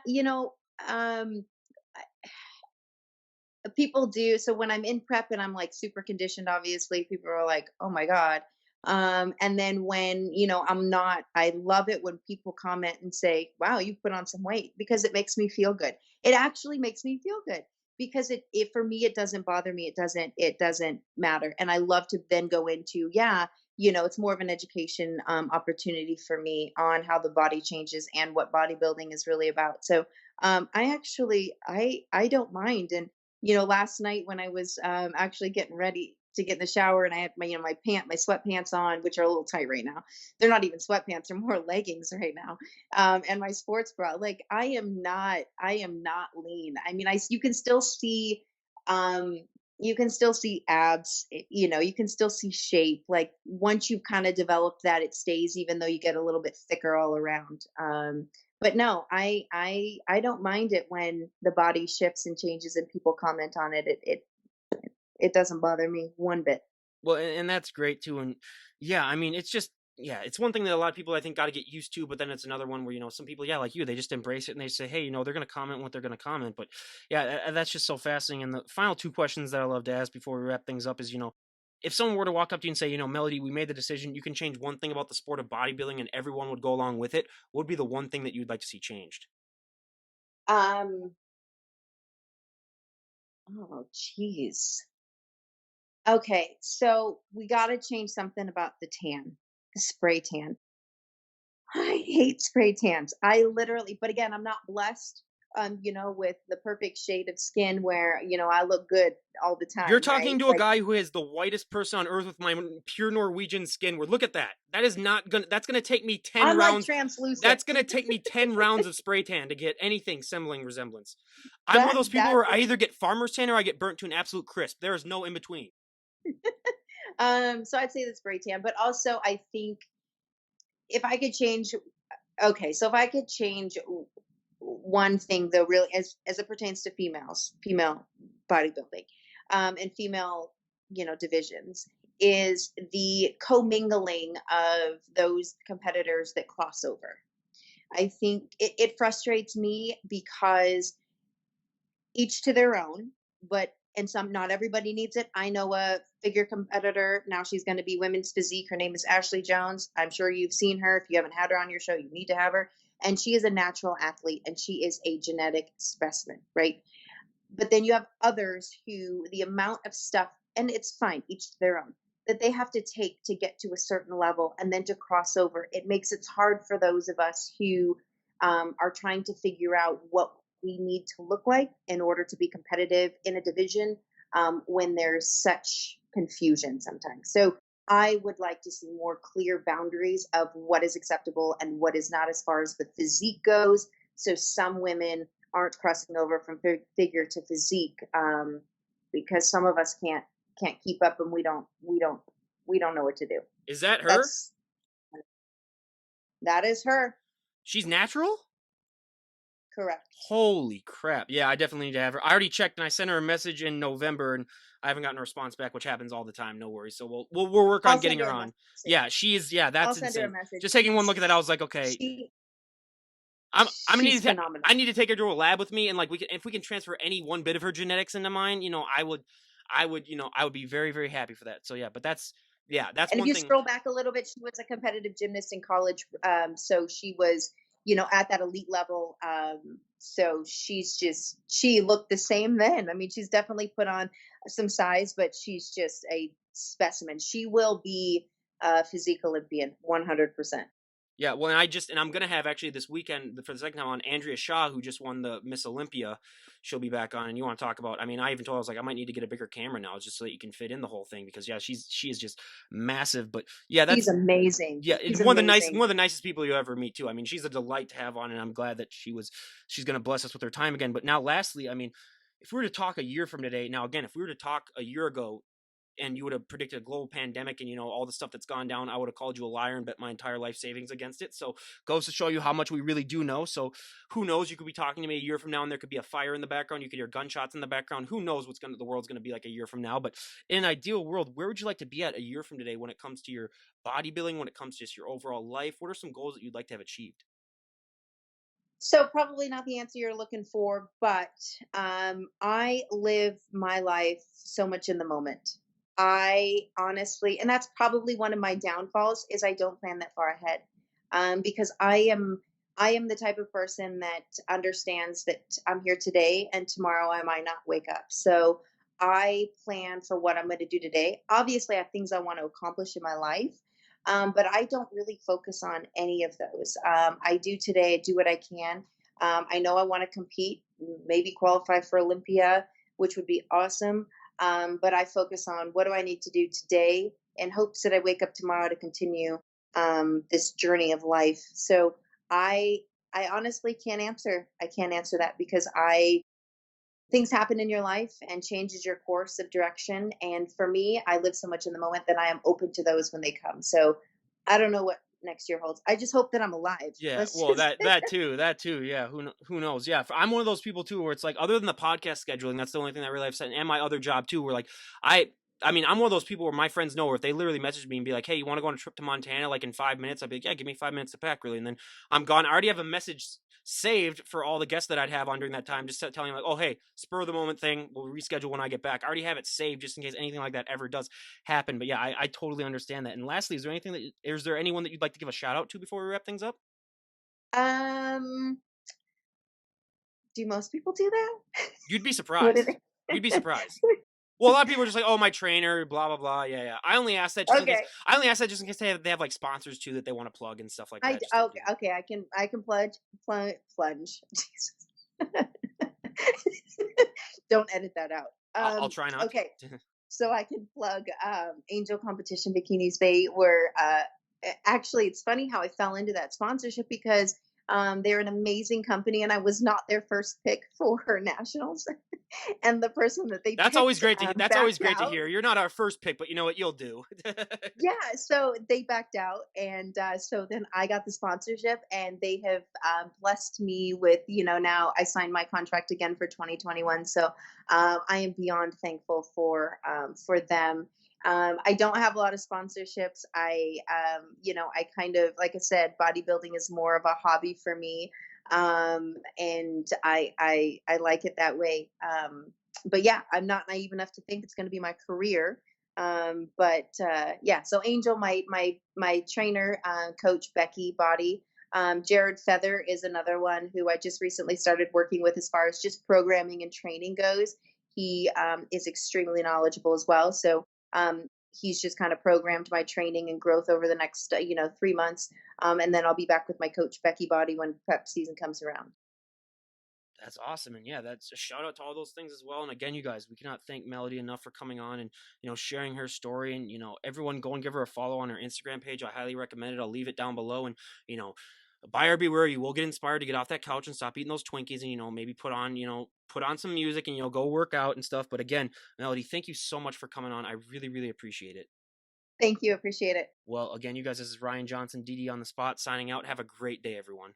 people do. So when I'm in prep and I'm like super conditioned, obviously people are like, oh my God. And then when, I'm not, I love it when people comment and say, wow, you put on some weight, because it makes me feel good. It actually makes me feel good, because it for me, it doesn't bother me. It doesn't matter. And I love to then go into, yeah, it's more of an education opportunity for me on how the body changes and what bodybuilding is really about. So I don't mind. And last night when I was actually getting ready to get in the shower, and I had my sweatpants on, which are a little tight right now. They're not even sweatpants; they're more leggings right now. And my sports bra. Like I am not lean. I mean, um, you can still see abs. You can still see shape. Like once you've kind of developed that, it stays, even though you get a little bit thicker all around. But no, I don't mind it when the body shifts and changes and people comment on it. It doesn't bother me one bit. Well, and that's great too. And yeah, I mean, it's just, yeah, it's one thing that a lot of people I think got to get used to, but then it's another one where, some people, yeah, like you, they just embrace it and they say, hey, they're going to comment what they're going to comment. But yeah, that's just so fascinating. And the final two questions that I love to ask before we wrap things up is, if someone were to walk up to you and say, Melody, we made the decision, you can change one thing about the sport of bodybuilding and everyone would go along with it, what would be the one thing that you'd like to see changed? Um, oh, geez. Okay, so we got to change something about the spray tan. I hate spray tans. I literally, but again, I'm not blessed, with the perfect shade of skin where, I look good all the You're time, talking right? to a Like, guy who is the whitest person on earth with my pure Norwegian skin. Where look at that. That is not gonna. That's gonna take me 10 I'm like rounds. translucent. That's gonna take me 10 rounds of spray tan to get anything sembling resemblance. I'm one of That those people that where I either get farmer's tan or I get burnt to an absolute crisp. There is no in between. so I'd say the spray tan, but also I think if I could change, okay, so if I could change one thing though, really, as it pertains to female bodybuilding, and female, divisions, is the commingling of those competitors that cross over. I think it frustrates me because each to their own, but and some, not everybody needs it. I know a figure competitor. Now she's going to be women's physique. Her name is Ashley Jones. I'm sure you've seen her. If you haven't had her on your show, you need to have her. And she is a natural athlete and she is a genetic specimen, right? But then you have others who the amount of stuff, and it's fine, each to their own, that they have to take to get to a certain level and then to cross over. It makes it hard for those of us who are trying to figure out what we need to look like in order to be competitive in a division, when there's such confusion sometimes. So I would like to see more clear boundaries of what is acceptable and what is not as far as the physique goes. So some women aren't crossing over from figure to physique, because some of us can't keep up, and we don't know what to do. Is that her? That's that is her. She's natural? Correct. Holy crap. Yeah, I definitely need to have her. I already checked and I sent her a message in November and I haven't gotten a response back, which happens all the time. No worries. So we'll work on I'll getting send her her a on. message. Yeah, she is. Yeah, I'll that's send her a insane. message. Just taking one look at that, I was like, okay, She I'm gonna she's need to. I phenomenal. need to take her to a lab with me, and like we can, if we can transfer any one bit of her genetics into mine, I would be very, very happy for that. So yeah, but that's And if one you thing. scroll back a little bit, she was a competitive gymnast in college. So she was, at that elite level. So she looked the same then. I mean, she's definitely put on some size, but she's just a specimen. She will be a physique Olympian, 100%. Yeah, well, and I'm gonna have actually this weekend for the second time on Andrea Shaw, who just won the Miss Olympia. She'll be back on, and you want to talk about? I mean, I even told her I was like, I might need to get a bigger camera now, just so that you can fit in the whole thing because yeah, she is just massive. But yeah, She's that's amazing. yeah, it's She's amazing. one of the nicest people you ever meet too. I mean, she's a delight to have on, and I'm glad that she's gonna bless us with her time again. But now, lastly, I mean, if we were to talk a year from today, now again, if we were to talk a year ago, and you would have predicted a global pandemic and all the stuff that's gone down, I would have called you a liar and bet my entire life savings against it. So goes to show you how much we really do know. So who knows? You could be talking to me a year from now and there could be a fire in the background. You could hear gunshots in the background. Who knows the world's gonna be like a year from now? But in an ideal world, where would you like to be at a year from today when it comes to your bodybuilding, when it comes to just your overall life? What are some goals that you'd like to have achieved? So probably not the answer you're looking for, but I live my life so much in the moment. I honestly, and that's probably one of my downfalls, is I don't plan that far ahead, because I am the type of person that understands that I'm here today and tomorrow I might not wake up. So I plan for what I'm going to do today. Obviously, I have things I want to accomplish in my life, but I don't really focus on any of those. I do today, I do what I can. I know I want to compete, maybe qualify for Olympia, which would be awesome. But I focus on what do I need to do today in hopes that I wake up tomorrow to continue this journey of life. So I I honestly can't answer. I can't answer that because I things happen in your life and changes your course of direction. And for me, I live so much in the moment that I am open to those when they come. So I don't know what next year holds. I just hope that I'm alive. Yeah, Let's well, just that too. Yeah, who knows? Yeah, I'm one of those people too, where it's like, other than the podcast scheduling, that's the only thing that really I've said, and my other job too, where like I, I mean, I'm one of those people where my friends know, where if they literally message me and be like, "Hey, you want to go on a trip to Montana like in 5 minutes?" I'd be like, "Yeah, give me 5 minutes to pack, really," and then I'm gone. I already have a message saved for all the guests that I'd have on during that time, just telling them like, "Oh, hey, spur of the moment thing, we'll reschedule when I get back." I already have it saved just in case anything like that ever does happen. But yeah, I totally understand that. And lastly, is there anyone that you'd like to give a shout out to before we wrap things up? um do most people do that? You'd be What do surprised. they You'd be surprised. Well, a lot of people are just like, "Oh, my trainer, blah blah blah." Yeah, yeah. I only ask that just in case. Okay. I only ask that just in case they have like sponsors too that they want to plug and stuff like that. Just to, Okay, okay, I can plunge. Jesus. Don't edit that out. I'll try not Okay, to. so I can plug Angel Competition Bikinis. They were actually, it's funny how I fell into that sponsorship because they're an amazing company, and I was not their first pick for nationals, and the person that they That's always picked great to. That's always backed great to out. hear. You're not our first pick, but you know what? You'll do. Yeah, so they backed out, and so then I got the sponsorship, and they have blessed me with, now I signed my contract again for 2021. So I am beyond thankful for them. I don't have a lot of sponsorships. I kind of, like I said, bodybuilding is more of a hobby for me, and I like it that way. But yeah, I'm not naive enough to think it's going to be my career. But yeah, so Angel, my trainer, coach Becky Body. Jared Feather is another one who I just recently started working with as far as just programming and training goes. He is extremely knowledgeable as well. So he's just kind of programmed my training and growth over the next 3 months, and then I'll be back with my coach Becky Body when prep season comes around. That's awesome, and yeah, that's a shout out to all those things as well. And again, you guys, we cannot thank Melody enough for coming on and sharing her story. And everyone, go and give her a follow on her Instagram page. I highly recommend it. I'll leave it down below. And you know, buyer beware. You will get inspired to get off that couch and stop eating those Twinkies, and maybe put on some music and go work out and stuff. But again, Melody, thank you so much for coming on. I really, really appreciate it. Thank you. Appreciate it. Well, again, you guys, this is Ryan Johnson, DD on the spot, signing out. Have a great day, everyone.